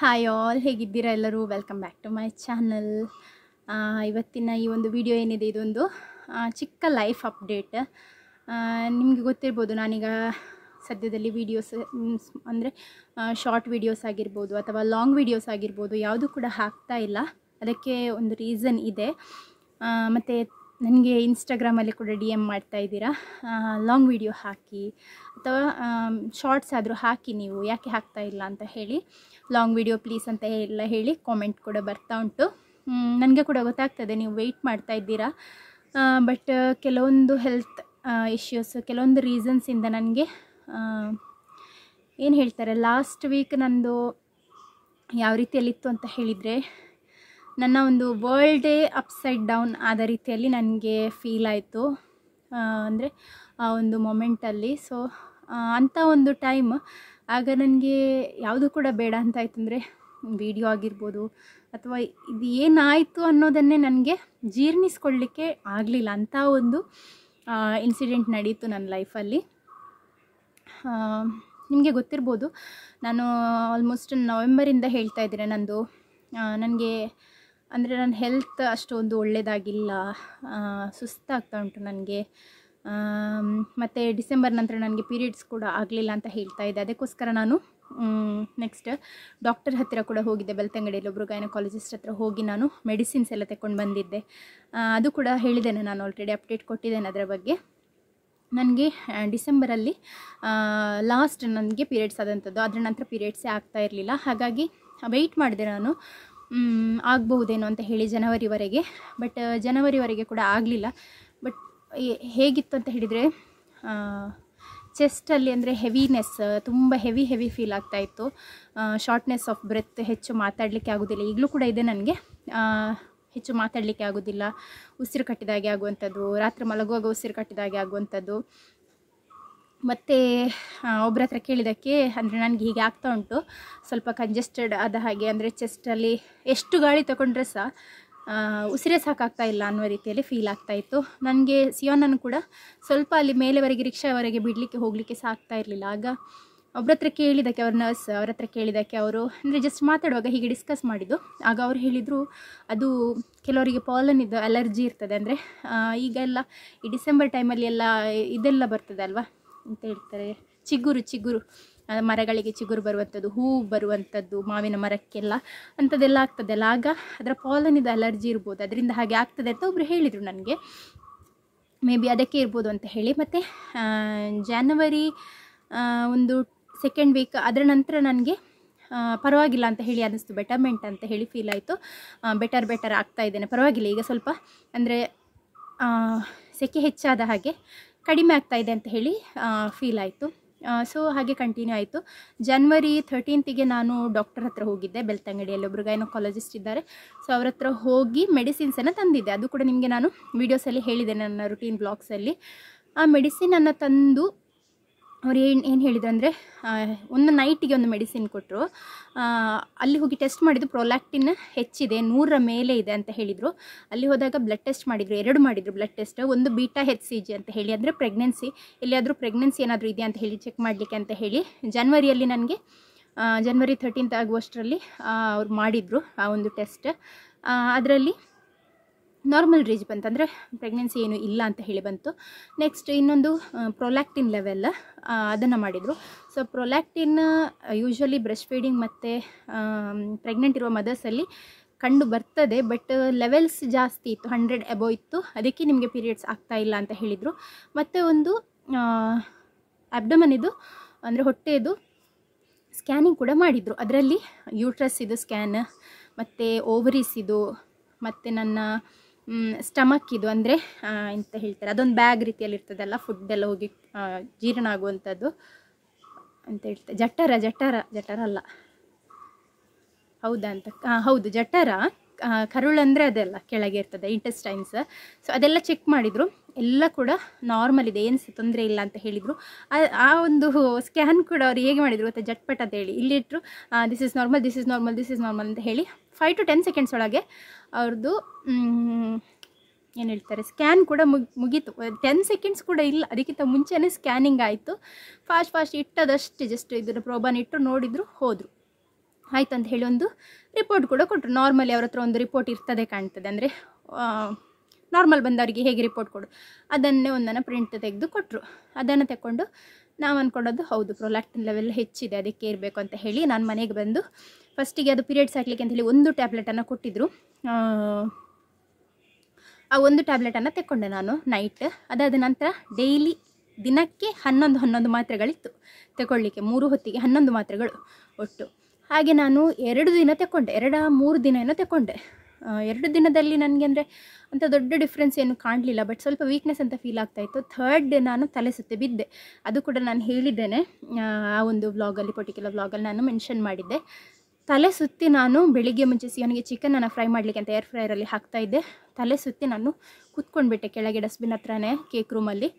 Hi all, ಹೇಗಿದ್ದೀರಾ ಎಲ್ಲರೂ? Welcome back to my channel. ಇವತ್ತಿನ ಈ ಒಂದು ವಿಡಿಯೋ ಏನಿದೆ, ಇದೊಂದು ಚಿಕ್ಕ ಲೈಫ್ ಅಪ್ಡೇಟ್. ನಿಮಗೆ ಗೊತ್ತಿರ್ಬೋದು, ನಾನೀಗ ಸದ್ಯದಲ್ಲಿ ವೀಡಿಯೋಸ್ ಅಂದರೆ ಶಾರ್ಟ್ ವೀಡಿಯೋಸ್ ಆಗಿರ್ಬೋದು ಅಥವಾ ಲಾಂಗ್ ವೀಡಿಯೋಸ್ ಆಗಿರ್ಬೋದು ಯಾವುದೂ ಕೂಡ ಹಾಕ್ತಾ ಇಲ್ಲ. ಅದಕ್ಕೆ ಒಂದು ರೀಸನ್ ಇದೆ. ಮತ್ತು ನನಗೆ ಇನ್ಸ್ಟಾಗ್ರಾಮಲ್ಲಿ ಕೂಡ DM ಮಾಡ್ತಾ ಇದ್ದೀರಾ, ಲಾಂಗ್ ವೀಡಿಯೋ ಹಾಕಿ ಅಥವಾ ಶಾರ್ಟ್ಸ್ ಆದರೂ ಹಾಕಿ, ನೀವು ಯಾಕೆ ಹಾಕ್ತಾ ಇಲ್ಲ ಅಂತ ಹೇಳಿ, ಲಾಂಗ್ ವೀಡಿಯೋ ಪ್ಲೀಸ್ ಅಂತ ಎಲ್ಲ ಹೇಳಿ ಕಾಮೆಂಟ್ ಕೂಡ ಬರ್ತಾ ಉಂಟು. ನನಗೆ ಕೂಡ ಗೊತ್ತಾಗ್ತದೆ ನೀವು ವೆಯ್ಟ್ ಮಾಡ್ತಾ ಇದ್ದೀರಾ. ಬಟ್ ಕೆಲವೊಂದು ಹೆಲ್ತ್ ಇಶ್ಯೂಸ್, ಕೆಲವೊಂದು ರೀಸನ್ಸಿಂದ ನನಗೆ ಏನು ಹೇಳ್ತಾರೆ, ಲಾಸ್ಟ್ ವೀಕ್ ನಂದು ಯಾವ ರೀತಿಯಲ್ಲಿತ್ತು ಅಂತ ಹೇಳಿದರೆ, ನನ್ನ ಒಂದು ವರ್ಲ್ಡೇ ಅಪ್ಸೈಡ್ ಡೌನ್ ಆದ ರೀತಿಯಲ್ಲಿ ನನಗೆ ಫೀಲ್ ಆಯಿತು. ಅಂದರೆ ಆ ಒಂದು ಮೊಮೆಂಟಲ್ಲಿ. ಸೊ ಅಂಥ ಒಂದು ಟೈಮ್, ಆಗ ನನಗೆ ಯಾವುದು ಕೂಡ ಬೇಡ ಅಂತ ಆಯಿತು. ಅಂದರೆ ವಿಡಿಯೋ ಆಗಿರ್ಬೋದು ಅಥವಾ ಇದು ಏನಾಯಿತು ಅನ್ನೋದನ್ನೇ ನನಗೆ ಜೀರ್ಣಿಸ್ಕೊಳ್ಳಿಕ್ಕೆ ಆಗಲಿಲ್ಲ. ಅಂಥ ಒಂದು ಇನ್ಸಿಡೆಂಟ್ ನಡೀತು ನನ್ನ ಲೈಫಲ್ಲಿ. ನಿಮಗೆ ಗೊತ್ತಿರ್ಬೋದು, ನಾನು ಆಲ್ಮೋಸ್ಟ್ ನವೆಂಬರಿಂದ ಹೇಳ್ತಾ ಇದ್ದೀನಿ ನನಗೆ ಅಂದರೆ ನನ್ನ ಹೆಲ್ತ್ ಅಷ್ಟೊಂದು ಒಳ್ಳೆಯದಾಗಿಲ್ಲ, ಸುಸ್ತಾಗ್ತಾ ಉಂಟು ನನಗೆ. ಮತ್ತು ಡಿಸೆಂಬರ್ ನಂತರ ನನಗೆ ಪೀರಿಯಡ್ಸ್ ಕೂಡ ಆಗಲಿಲ್ಲ ಅಂತ ಹೇಳ್ತಾ ಇದ್ದೆ. ಅದಕ್ಕೋಸ್ಕರ ನಾನು ನೆಕ್ಸ್ಟ್ ಡಾಕ್ಟರ್ ಹತ್ತಿರ ಕೂಡ ಹೋಗಿದ್ದೆ. ಬೆಳ್ತಂಗಡಿಯಲ್ಲಿ ಒಬ್ಬರು ಗೈನಕಾಲಜಿಸ್ಟ್ ಹತ್ರ ಹೋಗಿ ನಾನು ಮೆಡಿಸಿನ್ಸ್ ಎಲ್ಲ ತಗೊಂಡು ಬಂದಿದ್ದೆ. ಅದು ಕೂಡ ಹೇಳಿದ್ದೇನೆ, ನಾನು ಆಲ್ರೆಡಿ ಅಪ್ಡೇಟ್ ಕೊಟ್ಟಿದ್ದೇನೆ ಅದರ ಬಗ್ಗೆ. ನನಗೆ ಡಿಸೆಂಬರಲ್ಲಿ ಲಾಸ್ಟ್ ನನಗೆ ಪೀರಿಯಡ್ಸ್ ಆದಂಥದ್ದು. ಅದರ ನಂತರ ಪೀರಿಯಡ್ಸೇ ಆಗ್ತಾ ಇರಲಿಲ್ಲ. ಹಾಗಾಗಿ ವೆಯ್ಟ್ ಮಾಡಿದೆ ನಾನು, ಆಗಬಹುದೇನೋ ಅಂತ ಹೇಳಿ ಜನವರಿವರೆಗೆ. ಬಟ್ ಜನವರಿವರೆಗೆ ಕೂಡ ಆಗಲಿಲ್ಲ. ಬಟ್ ಹೇಗಿತ್ತು ಅಂತ ಹೇಳಿದರೆ, ಚೆಸ್ಟಲ್ಲಿ ಅಂದರೆ ಹೆವಿನೆಸ್, ತುಂಬ ಹೆವಿ ಫೀಲ್ ಆಗ್ತಾಯಿತ್ತು. ಶಾರ್ಟ್ನೆಸ್ ಆಫ್ ಬ್ರೆತ್, ಹೆಚ್ಚು ಮಾತಾಡಲಿಕ್ಕೆ ಆಗೋದಿಲ್ಲ. ಈಗಲೂ ಕೂಡ ಇದೆ ನನಗೆ, ಹೆಚ್ಚು ಮಾತಾಡಲಿಕ್ಕೆ ಆಗೋದಿಲ್ಲ, ಉಸಿರು ಕಟ್ಟಿದಾಗೆ ಆಗುವಂಥದ್ದು, ರಾತ್ರಿ ಮಲಗುವಾಗ ಉಸಿರು ಕಟ್ಟಿದಾಗೆ ಆಗುವಂಥದ್ದು. ಮತ್ತು ಒಬ್ಬರ ಹತ್ರ ಕೇಳಿದ್ದಕ್ಕೆ, ಅಂದರೆ ನನಗೆ ಹೀಗೆ ಆಗ್ತಾ ಉಂಟು, ಸ್ವಲ್ಪ ಕಂಜೆಸ್ಟೆಡ್ ಆದ ಹಾಗೆ, ಅಂದರೆ ಚೆಸ್ಟಲ್ಲಿ ಎಷ್ಟು ಗಾಳಿ ತಗೊಂಡ್ರೆ ಸಹ ಉಸಿರೇ ಸಾಕಾಗ್ತಾ ಇಲ್ಲ ಅನ್ನೋ ರೀತಿಯಲ್ಲಿ ಫೀಲ್ ಆಗ್ತಾಯಿತ್ತು ನನಗೆ. ಸಿಯೋನನ್ನು ಕೂಡ ಸ್ವಲ್ಪ ಅಲ್ಲಿ ಮೇಲೆವರೆಗೆ ರಿಕ್ಷಾವರೆಗೆ ಬಿಡಲಿಕ್ಕೆ ಹೋಗಲಿಕ್ಕೆ ಸಾಕ್ತಾ ಇರಲಿಲ್ಲ. ಆಗ ಒಬ್ಬರ ಹತ್ರ ಕೇಳಿದ್ದಕ್ಕೆ, ಅವ್ರ ನರ್ಸ್ ಅವ್ರ ಹತ್ರ ಕೇಳಿದ್ದಕ್ಕೆ, ಅವರು ಅಂದರೆ ಜಸ್ಟ್ ಮಾತಾಡುವಾಗ ಹೀಗೆ ಡಿಸ್ಕಸ್ ಮಾಡಿದ್ದು. ಆಗ ಅವ್ರು ಹೇಳಿದರು, ಅದು ಕೆಲವರಿಗೆ ಪಾಲನ್ ಇದು ಅಲರ್ಜಿ ಇರ್ತದೆ. ಅಂದರೆ ಈಗೆಲ್ಲ ಈ ಡಿಸೆಂಬರ್ ಟೈಮಲ್ಲಿ ಎಲ್ಲ ಇದೆಲ್ಲ ಬರ್ತದೆ ಅಲ್ವಾ, ಅಂತ ಹೇಳ್ತಾರೆ, ಚಿಗುರು ಮರಗಳಿಗೆ ಚಿಗುರು ಬರುವಂಥದ್ದು, ಹೂವು ಬರುವಂಥದ್ದು, ಮಾವಿನ ಮರಕ್ಕೆಲ್ಲ ಅಂಥದ್ದೆಲ್ಲ ಆಗ್ತದಲ್ಲ. ಆಗ ಅದರ ಪಾಲನಿದ ಅಲರ್ಜಿ ಇರ್ಬೋದು, ಅದರಿಂದ ಹಾಗೆ ಆಗ್ತದೆ ಅಂತ ಒಬ್ಬರು ಹೇಳಿದರು ನನಗೆ. ಮೇ ಬಿ ಅದಕ್ಕೆ ಇರ್ಬೋದು ಅಂತ ಹೇಳಿ. ಮತ್ತು ಜಾನ್ವರಿ ಒಂದು ಸೆಕೆಂಡ್ ವೀಕ್ ಅದರ ನಂತರ ನನಗೆ ಪರವಾಗಿಲ್ಲ ಅಂತ ಹೇಳಿ ಅನ್ನಿಸ್ತು, ಬೆಟರ್ಮೆಂಟ್ ಅಂತ ಹೇಳಿ ಫೀಲ್ ಆಯಿತು. ಬೆಟರ್ ಆಗ್ತಾ ಇದ್ದೇನೆ, ಪರವಾಗಿಲ್ಲ, ಈಗ ಸ್ವಲ್ಪ ಅಂದರೆ ಸೆಕೆ ಹೆಚ್ಚಾದ ಹಾಗೆ ಕಡಿಮೆ ಆಗ್ತಾ ಇದೆ ಅಂತ ಹೇಳಿ ಫೀಲ್ ಆಯಿತು. ಸೊ ಹಾಗೆ ಕಂಟಿನ್ಯೂ ಆಯಿತು. ಜನವರಿ 13ಗೆ ನಾನು ಡಾಕ್ಟರ್ ಹತ್ರ ಹೋಗಿದ್ದೆ. ಬೆಳ್ತಂಗಡಿಯಲ್ಲಿ ಒಬ್ಬರು ಗೈನಕಾಲಜಿಸ್ಟ್ ಇದ್ದಾರೆ. ಸೊ ಅವ್ರ ಹತ್ರ ಹೋಗಿ ಮೆಡಿಸಿನ್ಸನ್ನು ತಂದಿದ್ದೆ. ಅದು ಕೂಡ ನಿಮಗೆ ನಾನು ವೀಡಿಯೋಸಲ್ಲಿ ಹೇಳಿದೆ, ನನ್ನ ರುಟೀನ್ ಬ್ಲಾಗ್ಸಲ್ಲಿ. ಆ ಮೆಡಿಸಿನನ್ನು ತಂದು ಅವ್ರು ಏನು ಹೇಳಿದ್ರು ಅಂದರೆ, ಒಂದು ನೈಟಿಗೆ ಒಂದು ಮೆಡಿಸಿನ್ ಕೊಟ್ಟರು. ಅಲ್ಲಿ ಹೋಗಿ ಟೆಸ್ಟ್ ಮಾಡಿದ್ದು, ಪ್ರೊಲ್ಯಾಕ್ಟಿನ್ ಹೆಚ್ಚಿದೆ, 100ರ ಮೇಲೆ ಇದೆ ಅಂತ ಹೇಳಿದರು. ಅಲ್ಲಿ ಹೋದಾಗ ಬ್ಲಡ್ ಟೆಸ್ಟ್ ಮಾಡಿದರು, 2 ಮಾಡಿದರು ಬ್ಲಡ್ ಟೆಸ್ಟ್. ಒಂದು ಬೀಟಾ HCG ಅಂತ ಹೇಳಿ, ಅಂದರೆ ಪ್ರೆಗ್ನೆನ್ಸಿ, ಎಲ್ಲಿಯಾದರೂ ಪ್ರೆಗ್ನೆನ್ಸಿ ಏನಾದರೂ ಇದೆಯಾ ಅಂತ ಹೇಳಿ ಚೆಕ್ ಮಾಡಲಿಕ್ಕೆ ಅಂತ ಹೇಳಿ. ಜನವರಿಯಲ್ಲಿ ನನಗೆ ಜನವರಿ 13th ಆಗುವಷ್ಟರಲ್ಲಿ ಅವ್ರು ಮಾಡಿದರು ಆ ಒಂದು ಟೆಸ್ಟ್. ಅದರಲ್ಲಿ ನಾರ್ಮಲ್ ರೇಂಜ್ ಬಂತು, ಅಂದರೆ ಪ್ರೆಗ್ನೆನ್ಸಿ ಏನೂ ಇಲ್ಲ ಅಂತ ಹೇಳಿ ಬಂತು. ನೆಕ್ಸ್ಟ್ ಇನ್ನೊಂದು ಪ್ರೊಲ್ಯಾಕ್ಟಿನ್ ಲೆವೆಲ್, ಅದನ್ನು ಮಾಡಿದರು. So prolactin usually breast feeding ಮತ್ತು ಪ್ರೆಗ್ನೆಂಟ್ ಇರುವ ಮದರ್ಸಲ್ಲಿ ಕಂಡು ಬರ್ತದೆ. ಬಟ್ ಲೆವೆಲ್ಸ್ ಜಾಸ್ತಿ ಇತ್ತು, 100 ಎಬೋ ಇತ್ತು. ಅದಕ್ಕೆ ನಿಮಗೆ ಪೀರಿಯಡ್ಸ್ ಆಗ್ತಾ ಇಲ್ಲ ಅಂತ ಹೇಳಿದರು. ಮತ್ತು ಒಂದು ಅಬ್ಡಮನ್ ಇದು, ಅಂದರೆ ಹೊಟ್ಟೆದು ಸ್ಕ್ಯಾನಿಂಗ್ ಕೂಡ ಮಾಡಿದರು. ಅದರಲ್ಲಿ ಯೂಟ್ರಸ್ ಇದು ಸ್ಕ್ಯಾನ್, ಮತ್ತು ಓವರೀಸ್ ಇದು, ಮತ್ತು ನನ್ನ ಸ್ಟಮಕ್ ಇದು, ಅಂದರೆ ಎಂತ ಹೇಳ್ತಾರೆ, ಅದೊಂದು ಬ್ಯಾಗ್ ರೀತಿಯಲ್ಲಿ ಇರ್ತದಲ್ಲ, ಫುಡ್ಡೆಲ್ಲ ಹೋಗಿ ಜೀರ್ಣ ಆಗುವಂಥದ್ದು ಅಂತ ಹೇಳ್ತಾರೆ, ಜಠರ ಅಲ್ಲ, ಹೌದಾ ಅಂತ, ಹೌದು ಜಠರ, ಕರುಳು ಅಂದರೆ ಅದೆಲ್ಲ ಕೆಳಗೆ ಇರ್ತದೆ, ಇಂಟೆಸ್ಟೈನ್ಸ್. ಸೊ ಅದೆಲ್ಲ ಚೆಕ್ ಮಾಡಿದರು, ಎಲ್ಲ ಕೂಡ ನಾರ್ಮಲ್ ಇದೆ, ಏನು ತೊಂದರೆ ಇಲ್ಲ ಅಂತ ಹೇಳಿದರು. ಆ ಒಂದು ಸ್ಕ್ಯಾನ್ ಕೂಡ ಅವ್ರು ಹೇಗೆ ಮಾಡಿದರು ಗೊತ್ತಾ, ಜಟ್ಪಟ್ ಅಂತ ಹೇಳಿ ಇಲ್ಲಿಟ್ಟರು, ದಿಸ್ ಇಸ್ ನಾರ್ಮಲ್ ಅಂತ ಹೇಳಿ 5 to 10 seconds ಒಳಗೆ ಅವ್ರದ್ದು ಏನು ಹೇಳ್ತಾರೆ, ಸ್ಕ್ಯಾನ್ ಕೂಡ ಮುಗೀತು. 10 seconds ಕೂಡ ಇಲ್ಲ, ಅದಕ್ಕಿಂತ ಮುಂಚೆನೇ ಸ್ಕ್ಯಾನಿಂಗ್ ಆಯಿತು. ಫಾಸ್ಟ್ ಇಟ್ಟದಷ್ಟೇ, ಜಸ್ಟ್ ಇದನ್ನು ಪ್ರೋಬಾನ್ ಇಟ್ಟರು, ನೋಡಿದರು, ಹೋದರು. ಆಯ್ತು ಅಂತ ಹೇಳಿ ಒಂದು ರಿಪೋರ್ಟ್ ಕೂಡ ಕೊಟ್ಟರು. ನಾರ್ಮಲಿ ಅವ್ರ ಹತ್ರ ಒಂದು ರಿಪೋರ್ಟ್ ಇರ್ತದೆ ಕಾಣ್ತದೆ, ಅಂದರೆ ನಾರ್ಮಲ್ ಬಂದವರಿಗೆ ಹೇಗೆ ರಿಪೋರ್ಟ್ ಕೊಡು ಅದನ್ನೇ ಒಂದನ್ನು ಪ್ರಿಂಟ್ ತೆಗೆದು ಕೊಟ್ಟರು. ಅದನ್ನು ತಗೊಂಡು ನಾವು ಅಂದ್ಕೊಂಡದ್ದು ಹೌದು ಪ್ರೊಲ್ಯಾಕ್ಟಿನ್ ಲೆವೆಲ್ ಹೆಚ್ಚಿದೆ, ಅದಕ್ಕೆ ಇರಬೇಕು ಅಂತ ಹೇಳಿ ನಾನು ಮನೆಗೆ ಬಂದು ಫಸ್ಟಿಗೆ ಅದು ಪೀರಿಯಡ್ಸ್ ಹಾಕಲಿಕ್ಕೆ ಅಂತ ಹೇಳಿ ಒಂದು ಟ್ಯಾಬ್ಲೆಟನ್ನು ಕೊಟ್ಟಿದ್ದರು. ಆ ಒಂದು ಟ್ಯಾಬ್ಲೆಟನ್ನು ತೆಕ್ಕೊಂಡೆ ನಾನು ನೈಟ್. ಅದಾದ ನಂತರ ಡೈಲಿ ದಿನಕ್ಕೆ 11 ಮಾತ್ರೆಗಳಿತ್ತು ತಗೊಳ್ಳಿಕ್ಕೆ, 3 ಹೊತ್ತಿಗೆ 11 ಮಾತ್ರೆಗಳು ಒಟ್ಟು. ಹಾಗೆ ನಾನು 2 ದಿನ ತಗೊಂಡೆ, 2-3 ದಿನ ಏನೋ ತಗೊಂಡೆ. 2 ದಿನದಲ್ಲಿ ನನಗೆ ಅಂದರೆ ಅಂಥ ದೊಡ್ಡ ಡಿಫ್ರೆನ್ಸ್ ಏನು ಕಾಣಲಿಲ್ಲ, ಬಟ್ ಸ್ವಲ್ಪ ವೀಕ್ನೆಸ್ ಅಂತ ಫೀಲ್ ಆಗ್ತಾಯಿತ್ತು. 3rd ಡೇ ನಾನು ತಲೆ ಸುತ್ತಿ ಬಿದ್ದೆ. ಅದು ಕೂಡ ನಾನು ಹೇಳಿದ್ದೇನೆ ಆ ಒಂದು ವ್ಲಾಗಲ್ಲಿ, ಪರ್ಟಿಕ್ಯುಲರ್ ವ್ಲಾಗಲ್ಲಿ ನಾನು ಮೆನ್ಷನ್ ಮಾಡಿದ್ದೆ. ತಲೆ ಸುತ್ತಿ ನಾನು ಬೆಳಿಗ್ಗೆ ಮುಂಚೆ ಅವನಿಗೆ ಚಿಕನನ್ನು ಫ್ರೈ ಮಾಡಲಿಕ್ಕೆ ಅಂತ ಏರ್ ಫ್ರೈರಲ್ಲಿ ಹಾಕ್ತಾಯಿದ್ದೆ. ತಲೆ ಸುತ್ತಿ ನಾನು ಕೂತ್ಕೊಂಡ್ಬಿಟ್ಟೆ ಕೆಳಗೆ ಡಸ್ಟ್ಬಿನ್ ಹತ್ರನೇ ಕೇಕ್ ರೂಮಲ್ಲಿ.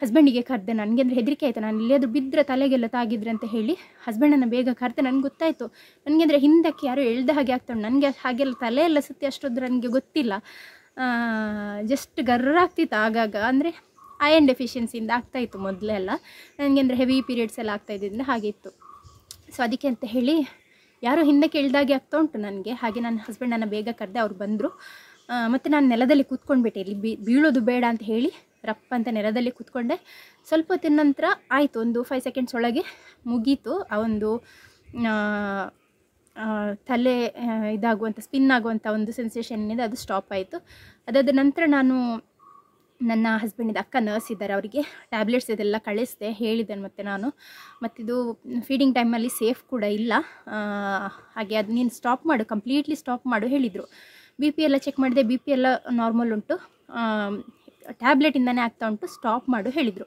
ಹಸ್ಬೆಂಡಿಗೆ ಕರೆದೆ, ನನಗೆ ಅಂದರೆ ಹೆದರಿಕೆ ಆಯಿತು, ನಾನು ಎಲ್ಲಿಯಾದರೂ ಬಿದ್ದರೆ ತಲೆಗೆಲ್ಲ ತಾಗಿದ್ರೆ ಅಂತ ಹೇಳಿ ಹಸ್ಬೆಂಡನ್ನು ಬೇಗ ಕರೆದೆ. ನನಗೆ ಗೊತ್ತಾಯಿತು, ನನಗೆ ಅಂದರೆ ಹಿಂದಕ್ಕೆ ಯಾರೋ ಎಳ್ದ ಹಾಗೆ ಆಗ್ತಾನೆ, ನನಗೆ ಹಾಗೆಲ್ಲ ತಲೆಯೆಲ್ಲ ಸುತ್ತಿ ಅಷ್ಟೊಂದು ನನಗೆ ಗೊತ್ತಿಲ್ಲ, ಜಸ್ಟ್ ಗರ್ರ ಆಗ್ತಿತ್ತು ಆಗಾಗ. ಅಂದರೆ ಐರನ್ ಡೆಫಿಷಿಯನ್ಸಿಯಿಂದ ಆಗ್ತಾಯಿತ್ತು ಮೊದಲೆಲ್ಲ ನನಗೆ, ಅಂದರೆ ಹೆವಿ ಪೀರಿಯಡ್ಸ್ ಎಲ್ಲ ಆಗ್ತಾಯಿದ್ದರಿಂದ ಹಾಗಿತ್ತು. ಸೊ ಅದಕ್ಕೆ ಅಂತ ಹೇಳಿ ಯಾರೋ ಹಿಂದಕ್ಕೆ ಎಳ್ದಾಗೆ ಆಗ್ತಾ ಉಂಟು ನನಗೆ. ಹಾಗೆ ನನ್ನ ಹಸ್ಬೆಂಡನ್ನು ಬೇಗ ಕರೆದೆ, ಅವ್ರು ಬಂದರು. ಮತ್ತು ನಾನು ನೆಲದಲ್ಲಿ ಕೂತ್ಕೊಂಡ್ಬಿಟ್ಟೆ, ಇಲ್ಲಿ ಬೀಳೋದು ಬೇಡ ಅಂತ ಹೇಳಿ ರಪ್ಪ ಅಂತ ನೆಲದಲ್ಲಿ ಕೂತ್ಕೊಂಡೆ. ಸ್ವಲ್ಪ ಹೊತ್ತಿನ ನಂತರ ಆಯಿತು, ಒಂದು 5 ಸೆಕೆಂಡ್ಸ್ ಒಳಗೆ ಮುಗೀತು ಆ ಒಂದು ತಲೆ ಇದಾಗುವಂಥ ಸ್ಪಿನ್ ಆಗುವಂಥ ಒಂದು ಸೆನ್ಸೇಷನ್ ಏನಿದೆ ಅದು ಸ್ಟಾಪ್ ಆಯಿತು. ಅದಾದ ನಂತರ ನಾನು ನನ್ನ ಹಸ್ಬೆಂಡಿದ ಅಕ್ಕ ನರ್ಸ್ ಇದ್ದಾರೆ, ಅವರಿಗೆ ಟ್ಯಾಬ್ಲೆಟ್ಸ್ ಇದೆಲ್ಲ ಕಳಿಸಿದೆ, ಹೇಳಿದ್ದೇನೆ. ಮತ್ತು ನಾನು ಮತ್ತಿದು ಫೀಡಿಂಗ್ ಟೈಮಲ್ಲಿ ಸೇಫ್ ಕೂಡ ಇಲ್ಲ, ಹಾಗೆ ಅದು ನೀನು ಸ್ಟಾಪ್ ಮಾಡು, ಕಂಪ್ಲೀಟ್ಲಿ ಸ್ಟಾಪ್ ಮಾಡು ಹೇಳಿದರು. ಬಿ ಪಿ ಎಲ್ಲ ಚೆಕ್ ಮಾಡಿದೆ, ಬಿ ಪಿ ಎಲ್ಲ ನಾರ್ಮಲ್ ಉಂಟು, ಟ್ಯಾಬ್ಲೆಟಿಂದನೇ ಆಗ್ತಾ ಉಂಟು, ಸ್ಟಾಪ್ ಮಾಡು ಹೇಳಿದರು.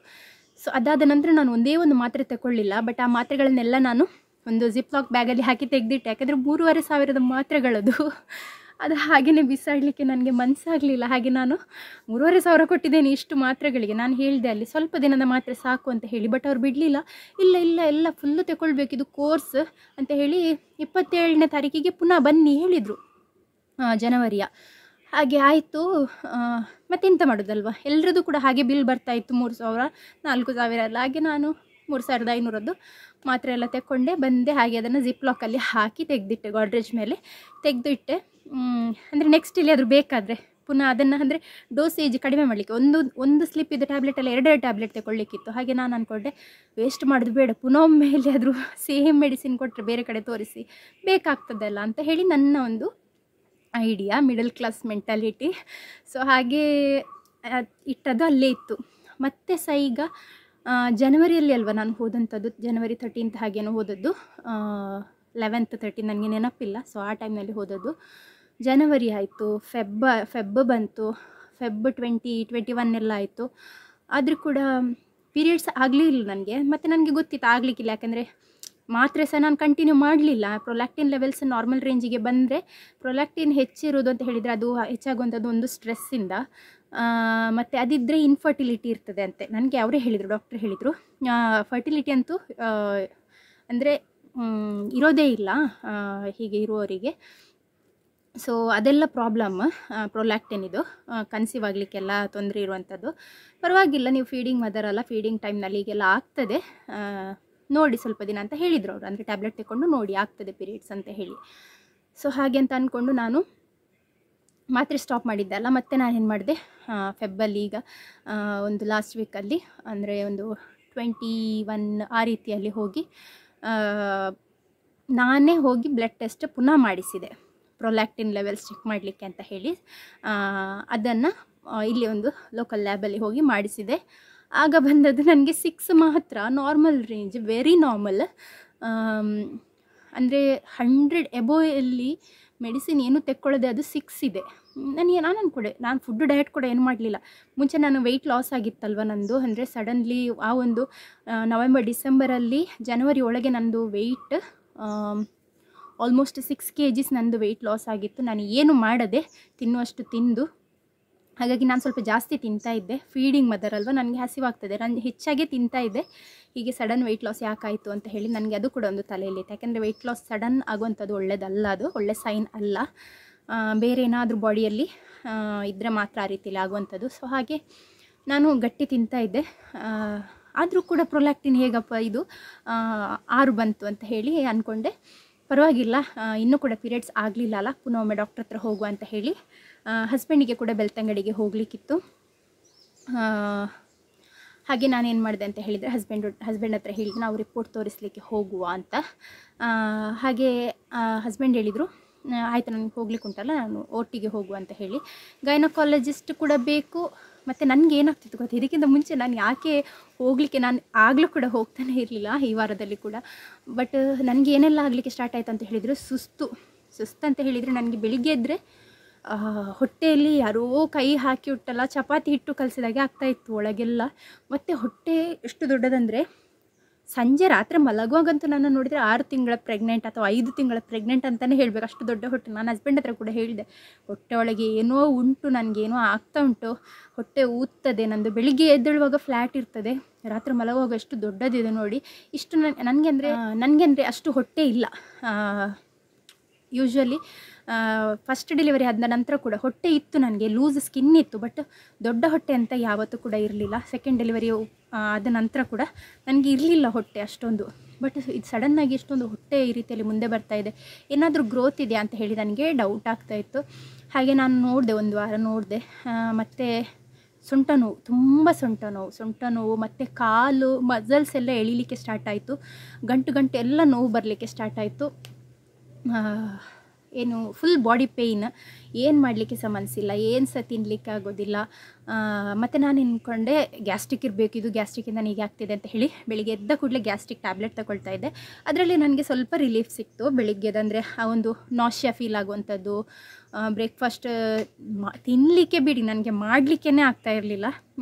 ಸೊ ಅದಾದ ನಂತರ ನಾನು ಒಂದೇ ಒಂದು ಮಾತ್ರೆ ತಗೊಳ್ಳಿಲ್ಲ, ಬಟ್ ಆ ಮಾತ್ರೆಗಳನ್ನೆಲ್ಲ ನಾನು ಒಂದು ಜಿಪ್ಲಾಕ್ ಬ್ಯಾಗಲ್ಲಿ ಹಾಕಿ ತೆಗೆದಿಟ್ಟೆ. ಯಾಕೆಂದರೆ 3,500 ಮಾತ್ರೆಗಳದು, ಅದು ಹಾಗೆಯೇ ಬಿಸಾಡಲಿಕ್ಕೆ ನನಗೆ ಮನಸ್ಸಾಗಲಿಲ್ಲ. ಹಾಗೆ ನಾನು 3,500 ಕೊಟ್ಟಿದ್ದೇನೆ ಇಷ್ಟು ಮಾತ್ರೆಗಳಿಗೆ. ನಾನು ಹೇಳಿದೆ ಅಲ್ಲಿ ಸ್ವಲ್ಪ ದಿನದ ಮಾತ್ರೆ ಸಾಕು ಅಂತ ಹೇಳಿ, ಬಟ್ ಅವ್ರು ಬಿಡಲಿಲ್ಲ. ಇಲ್ಲ ಇಲ್ಲ ಎಲ್ಲ ಫುಲ್ಲು ತಗೊಳ್ಬೇಕು, ಇದು ಕೋರ್ಸ್ ಅಂತ ಹೇಳಿ 27ನೇ ತಾರೀಕಿಗೆ ಪುನಃ ಬನ್ನಿ ಹೇಳಿದರು, ಜನವರಿಯ. ಹಾಗೆ ಆಯಿತು, ಮತ್ತೆಂತ ಮಾಡೋದಲ್ವ, ಎಲ್ಲರದ್ದು ಕೂಡ ಹಾಗೆ ಬಿಲ್ ಬರ್ತಾಯಿತ್ತು 3,000 4,000 ಎಲ್ಲ. ಹಾಗೆ ನಾನು 3,500 ಮಾತ್ರೆ ಎಲ್ಲ ತೆಕ್ಕೊಂಡೆ ಬಂದೆ. ಹಾಗೆ ಅದನ್ನು ಜಿಪ್ಲಾಕಲ್ಲಿ ಹಾಕಿ ತೆಗೆದಿಟ್ಟೆ, ಗೋಡ್ರೇಜ್ ಮೇಲೆ ತೆಗೆದು ಇಟ್ಟೆ. ಅಂದರೆ ನೆಕ್ಸ್ಟ್ ಇಲ್ಲಿ ಆದರೂ ಬೇಕಾದರೆ ಪುನಃ ಅದನ್ನು ಅಂದರೆ ಡೋಸೇಜ್ ಕಡಿಮೆ ಮಾಡಲಿಕ್ಕೆ ಒಂದು ಸ್ಲಿಪ್ ಇದು ಟ್ಯಾಬ್ಲೆಟಲ್ಲಿ 2 ಟ್ಯಾಬ್ಲೆಟ್ ತಗೊಳ್ಳಿಕ್ಕಿತ್ತು. ಹಾಗೆ ನಾನು ಅಂದ್ಕೊಂಡೆ ವೇಸ್ಟ್ ಮಾಡೋದು ಬೇಡ, ಪುನಃ ಮೇಲೆ ಆದರೂ ಸೇಮ್ ಮೆಡಿಸಿನ್ ಕೊಟ್ಟರೆ ಬೇರೆ ಕಡೆ ತೋರಿಸಿ ಬೇಕಾಗ್ತದಲ್ಲ ಅಂತ ಹೇಳಿ ನನ್ನ ಒಂದು idea, middle class mentality. So ಹಾಗೆ ಇಟ್ಟದ್ದು ಅಲ್ಲೇ ಇತ್ತು. ಮತ್ತು ಸಹ ಈಗ ಜನವರಿಯಲ್ಲಿ ಅಲ್ವ ನಾನು ಹೋದಂಥದ್ದು, ಜನವರಿ 13th ಹಾಗೇನೋ ಹೋದದ್ದು, 11th 13 ನನಗೆ ನೆನಪಿಲ್ಲ. ಸೊ ಆ ಟೈಮ್ನಲ್ಲಿ ಹೋದದ್ದು. ಜನವರಿ ಆಯಿತು, ಫೆಬ್ ಬಂತು, ಫೆಬ್ 2021 ಎಲ್ಲ ಆಯಿತು. ಆದರೂ ಕೂಡ ಪೀರಿಯಡ್ಸ್ ಆಗಲಿಲ್ಲ ನನಗೆ. ಮತ್ತು ನನಗೆ ಗೊತ್ತಿತ್ತು ಆಗಲಿಕ್ಕಿಲ್ಲ, ಯಾಕೆಂದರೆ ಮಾತ್ರೆ ಸಹ ನಾನು ಕಂಟಿನ್ಯೂ ಮಾಡಲಿಲ್ಲ. ಪ್ರೊಲ್ಯಾಕ್ಟಿನ್ ಲೆವೆಲ್ಸ್ ನಾರ್ಮಲ್ ರೇಂಜಿಗೆ ಬಂದರೆ, ಪ್ರೊಲ್ಯಾಕ್ಟಿನ್ ಹೆಚ್ಚಿರೋದು ಅಂತ ಹೇಳಿದರೆ ಅದು ಹೆಚ್ಚಾಗುವಂಥದ್ದು ಒಂದು ಸ್ಟ್ರೆಸ್ಸಿಂದ, ಮತ್ತು ಅದಿದ್ದರೆ ಇನ್ಫರ್ಟಿಲಿಟಿ ಇರ್ತದೆ ಅಂತೆ. ನನಗೆ ಅವರೇ ಹೇಳಿದರು, ಡಾಕ್ಟ್ರ್ ಹೇಳಿದರು, ಫರ್ಟಿಲಿಟಿ ಅಂತೂ ಅಂದರೆ ಇರೋದೇ ಇಲ್ಲ ಹೀಗೆ ಇರುವವರಿಗೆ. ಸೊ ಅದೆಲ್ಲ ಪ್ರಾಬ್ಲಮ್ ಪ್ರೊಲ್ಯಾಕ್ಟಿನ್, ಇದು ಕನ್ಸೀವ್ ಆಗಲಿಕ್ಕೆಲ್ಲ ತೊಂದರೆ ಇರುವಂಥದ್ದು. ಪರವಾಗಿಲ್ಲ, ನೀವು ಫೀಡಿಂಗ್ ಮದರ್ ಅಲ್ಲ, ಫೀಡಿಂಗ್ ಟೈಮ್ನಲ್ಲಿ ಈಗೆಲ್ಲ ಆಗ್ತದೆ, ನೋಡಿ ಸ್ವಲ್ಪ ದಿನ ಅಂತ ಹೇಳಿದರು ಅವರು. ಅಂದರೆ ಟ್ಯಾಬ್ಲೆಟ್ ತಗೊಂಡು ನೋಡಿ ಆಗ್ತದೆ ಪೀರಿಯಡ್ಸ್ ಅಂತ ಹೇಳಿ. ಸೊ ಹಾಗೆ ಅಂತ ಅಂದ್ಕೊಂಡು ನಾನು ಮಾತ್ರೆ ಸ್ಟಾಪ್ ಮಾಡಿದ್ದೆ ಅಲ್ಲ. ಮತ್ತು ನಾನು ಏನು ಮಾಡಿದೆ, ಫೆಬ್ಬಲ್ಲಿ ಈಗ ಒಂದು ಲಾಸ್ಟ್ ವೀಕಲ್ಲಿ ಅಂದರೆ ಒಂದು 21 ಆ ರೀತಿಯಲ್ಲಿ ಹೋಗಿ ನಾನೇ ಹೋಗಿ ಬ್ಲಡ್ ಟೆಸ್ಟ್ ಪುನಃ ಮಾಡಿಸಿದೆ, ಪ್ರೊಲ್ಯಾಕ್ಟಿನ್ ಲೆವೆಲ್ಸ್ ಚೆಕ್ ಮಾಡಲಿಕ್ಕೆ ಅಂತ ಹೇಳಿ. ಅದನ್ನು ಇಲ್ಲಿ ಒಂದು ಲೋಕಲ್ ಲ್ಯಾಬಲ್ಲಿ ಹೋಗಿ ಮಾಡಿಸಿದೆ. ಆಗ ಬಂದದ್ದು ನನಗೆ 6 ಮಾತ್ರ, ನಾರ್ಮಲ್ ರೇಂಜ್, ವೆರಿ ನಾರ್ಮಲ್. ಅಂದರೆ 100 ಎಬೋಯಲ್ಲಿ ಮೆಡಿಸಿನ್ ಏನು ತೆಕ್ಕೊಳ್ಳೋದೆ ಅದು 6 ಇದೆ. ನಾನು ಅನ್ಕೊಡೆ, ನಾನು ಫುಡ್ ಡಯಟ್ ಕೂಡ ಏನು ಮಾಡಲಿಲ್ಲ. ಮುಂಚೆ ನಾನು ವೆಯ್ಟ್ ಲಾಸ್ ಆಗಿತ್ತಲ್ವ ನಂದು, ಅಂದರೆ ಸಡನ್ಲಿ ಆ ಒಂದು ನವೆಂಬರ್ ಡಿಸೆಂಬರಲ್ಲಿ ಜನವರಿ ಒಳಗೆ ನಂದು ವೆಯ್ಟ್ ಆಲ್ಮೋಸ್ಟ್ 6 kgs ನಂದು ವೆಯ್ಟ್ ಲಾಸ್ ಆಗಿತ್ತು. ನಾನು ಏನು ಮಾಡದೆ ತಿನ್ನುವಷ್ಟು ತಿಂದು, ಹಾಗಾಗಿ ನಾನು ಸ್ವಲ್ಪ ಜಾಸ್ತಿ ತಿಂತಾಯಿದ್ದೆ. ಫೀಡಿಂಗ್ ಮದರ್ ಅಲ್ವ, ನನಗೆ ಹಸಿವಾಗ್ತದೆ, ನಾನು ಹೆಚ್ಚಾಗೆ ತಿಂತಾಯಿದ್ದೆ. ಹೀಗೆ ಸಡನ್ ವೆಯ್ಟ್ ಲಾಸ್ ಯಾಕಾಯಿತು ಅಂತ ಹೇಳಿ ನನಗೆ ಅದು ಕೂಡ ಒಂದು ತಲೆಯಲ್ಲಿತ್ತು. ಯಾಕೆಂದರೆ ವೆಯ್ಟ್ ಲಾಸ್ ಸಡನ್ ಆಗುವಂಥದ್ದು ಒಳ್ಳೆಯದಲ್ಲ, ಅದು ಒಳ್ಳೆ ಸೈನ್ ಅಲ್ಲ. ಬೇರೆ ಏನಾದರೂ ಬಾಡಿಯಲ್ಲಿ ಇದ್ದರೆ ಮಾತ್ರ ಆ ರೀತಿಯಲ್ಲಿ ಆಗುವಂಥದ್ದು. ಸೊ ಹಾಗೆ ನಾನು ಗಟ್ಟಿ ತಿಂತಾಯಿದ್ದೆ. ಆದರೂ ಕೂಡ ಪ್ರೊಲ್ಯಾಕ್ಟಿನ್ ಹೇಗಪ್ಪ ಇದು 6 ಬಂತು ಅಂತ ಹೇಳಿ ಅಂದ್ಕೊಂಡೆ. ಪರವಾಗಿಲ್ಲ, ಇನ್ನೂ ಕೂಡ ಪೀರಿಯಡ್ಸ್ ಆಗಲಿಲ್ಲ ಅಲ್ಲ, ಪುನಃ ಒಮ್ಮೆ ಡಾಕ್ಟ್ರ್ ಹತ್ರ ಹೋಗುವ ಅಂತ ಹೇಳಿ ಹಸ್ಬೆಂಡಿಗೆ ಕೂಡ ಬೆಳ್ತಂಗಡಿಗೆ ಹೋಗಲಿಕ್ಕಿತ್ತು. ಹಾಗೆ ನಾನೇನು ಮಾಡಿದೆ ಅಂತ ಹೇಳಿದರೆ ಹಸ್ಬೆಂಡ್ ಹತ್ರ ಹೇಳಿದೆ ನಾವು ರಿಪೋರ್ಟ್ ತೋರಿಸಲಿಕ್ಕೆ ಹೋಗುವ ಅಂತ. ಹಾಗೆ ಹಸ್ಬೆಂಡ್ ಹೇಳಿದರು ಆಯಿತು ನನಗೆ ಹೋಗ್ಲಿಕ್ಕೆ ಉಂಟಲ್ಲ ನಾನು ಒಟ್ಟಿಗೆ ಹೋಗುವ ಅಂತ ಹೇಳಿ. ಗೈನಕಾಲಜಿಸ್ಟ್ ಕೂಡ ಬೇಕು. ಮತ್ತು ನನಗೆ ಏನಾಗ್ತಿತ್ತು ಗೊತ್ತಾ, ಇದಕ್ಕಿಂತ ಮುಂಚೆ ನಾನು ಯಾಕೆ ಹೋಗಲಿಕ್ಕೆ ನಾನು ಆಗಲೂ ಕೂಡ ಹೋಗ್ತಾನೆ ಇರಲಿಲ್ಲ ಈ ವಾರದಲ್ಲಿ ಕೂಡ. ಬಟ್ ನನಗೆ ಏನೆಲ್ಲ ಆಗಲಿಕ್ಕೆ ಸ್ಟಾರ್ಟ್ ಆಯಿತು ಅಂತ ಹೇಳಿದರೆ ಸುಸ್ತು ಅಂತ ಹೇಳಿದರೆ ನನಗೆ ಬೆಳಿಗ್ಗೆ ಎದ್ದರೆ ಹೊಟ್ಟೆಯಲ್ಲಿ ಯಾರೋ ಕೈ ಹಾಕಿ ಉಟ್ಟಲ್ಲ ಚಪಾತಿ ಹಿಟ್ಟು ಕಲಸಿದಾಗೆ ಆಗ್ತಾಯಿತ್ತು ಒಳಗೆಲ್ಲ. ಮತ್ತು ಹೊಟ್ಟೆ ಎಷ್ಟು ದೊಡ್ಡದಂದರೆ ಸಂಜೆ ರಾತ್ರಿ ಮಲಗುವಾಗಂತೂ ನಾನು ನೋಡಿದರೆ 6 ತಿಂಗಳ ಪ್ರೆಗ್ನೆಂಟ್ ಅಥವಾ 5 ತಿಂಗಳ ಪ್ರೆಗ್ನೆಂಟ್ ಅಂತಲೇ ಹೇಳಬೇಕು, ಅಷ್ಟು ದೊಡ್ಡ ಹೊಟ್ಟೆ. ನಾನು ಹಸ್ಬೆಂಡ್ ಹತ್ರ ಕೂಡ ಹೇಳಿದೆ ಹೊಟ್ಟೆ ಒಳಗೆ ಏನೋ ಉಂಟು, ನನಗೇನೋ ಆಗ್ತಾ ಉಂಟು, ಹೊಟ್ಟೆ ಊದ್ತದೆ ನಂದು. ಬೆಳಿಗ್ಗೆ ಎದ್ದೇಳುವಾಗ ಫ್ಲ್ಯಾಟ್ ಇರ್ತದೆ, ರಾತ್ರಿ ಮಲಗುವಾಗ ಎಷ್ಟು ದೊಡ್ಡದಿದೆ ನೋಡಿ. ಇಷ್ಟು ನನಗೆ ಅಂದರೆ ಅಷ್ಟು ಹೊಟ್ಟೆ ಇಲ್ಲ. ಯೂಶ್ವಲಿ ಫಸ್ಟ್ ಡೆಲಿವರಿ ಆದ ನಂತರ ಕೂಡ ಹೊಟ್ಟೆ ಇತ್ತು, ನನಗೆ ಲೂಸ್ ಸ್ಕಿನ್ ಇತ್ತು, ಬಟ್ ದೊಡ್ಡ ಹೊಟ್ಟೆ ಅಂತ ಯಾವತ್ತೂ ಕೂಡ ಇರಲಿಲ್ಲ. ಸೆಕೆಂಡ್ ಡೆಲಿವರಿ ಆದ ನಂತರ ಕೂಡ ನನಗೆ ಇರಲಿಲ್ಲ ಹೊಟ್ಟೆ ಅಷ್ಟೊಂದು. ಬಟ್ ಇದು ಸಡನ್ನಾಗಿ ಎಷ್ಟೊಂದು ಹೊಟ್ಟೆ ಈ ರೀತಿಯಲ್ಲಿ ಮುಂದೆ ಬರ್ತಾ ಇದೆ, ಏನಾದರೂ ಗ್ರೋತ್ ಇದೆಯಾ ಅಂತ ಹೇಳಿ ನನಗೆ ಡೌಟ್ ಆಗ್ತಾಯಿತ್ತು. ಹಾಗೆ ನಾನು ನೋಡಿದೆ, 1 ವಾರ ನೋಡಿದೆ. ಮತ್ತು ಸೊಂಟ ನೋವು, ತುಂಬ ಸೊಂಟ ನೋವು ಮತ್ತು ಕಾಲು ಮಸಲ್ಸ್ ಎಲ್ಲ ಎಳಿಲಿಕ್ಕೆ ಸ್ಟಾರ್ಟ್ ಆಯಿತು, ಗಂಟು ಎಲ್ಲ ನೋವು ಬರಲಿಕ್ಕೆ ಸ್ಟಾರ್ಟ್ ಆಯಿತು. ಏನು ಫುಲ್ ಬಾಡಿ ಪೇಯ್ನ್, ಏನು ಮಾಡಲಿಕ್ಕೆ ಸಹ ಮನಸ್ಸಿಲ್ಲ, ಏನು ಸಹ ತಿನ್ನಲಿಕ್ಕೆ ಆಗೋದಿಲ್ಲ. ಮತ್ತು ನಾನು ಅಂದ್ಕೊಂಡೆ ಗ್ಯಾಸ್ಟ್ರಿಕ್ ಇರಬೇಕು, ಇದು ಗ್ಯಾಸ್ಟ್ರಿಕ್ಕಿಂದ ಹೀಗೆ ಆಗ್ತಿದೆ ಅಂತ ಹೇಳಿ ಬೆಳಿಗ್ಗೆ ಎದ್ದ ಕೂಡಲೇ ಗ್ಯಾಸ್ಟ್ರಿಕ್ ಟ್ಯಾಬ್ಲೆಟ್ ತಗೊಳ್ತಾ ಇದ್ದೆ. ಅದರಲ್ಲಿ ನನಗೆ ಸ್ವಲ್ಪ ರಿಲೀಫ್ ಸಿಕ್ತು ಬೆಳಿಗ್ಗೆದಂದರೆ. ಆ ಒಂದು ನಾಶಿಯಾ ಫೀಲ್ ಆಗುವಂಥದ್ದು, ಬ್ರೇಕ್ಫಾಸ್ಟ್ ತಿನ್ನಲಿಕ್ಕೆ ಬಿಡಿ ನನಗೆ ಮಾಡಲಿಕ್ಕೇ ಆಗ್ತಾ ಇರಲಿಲ್ಲ.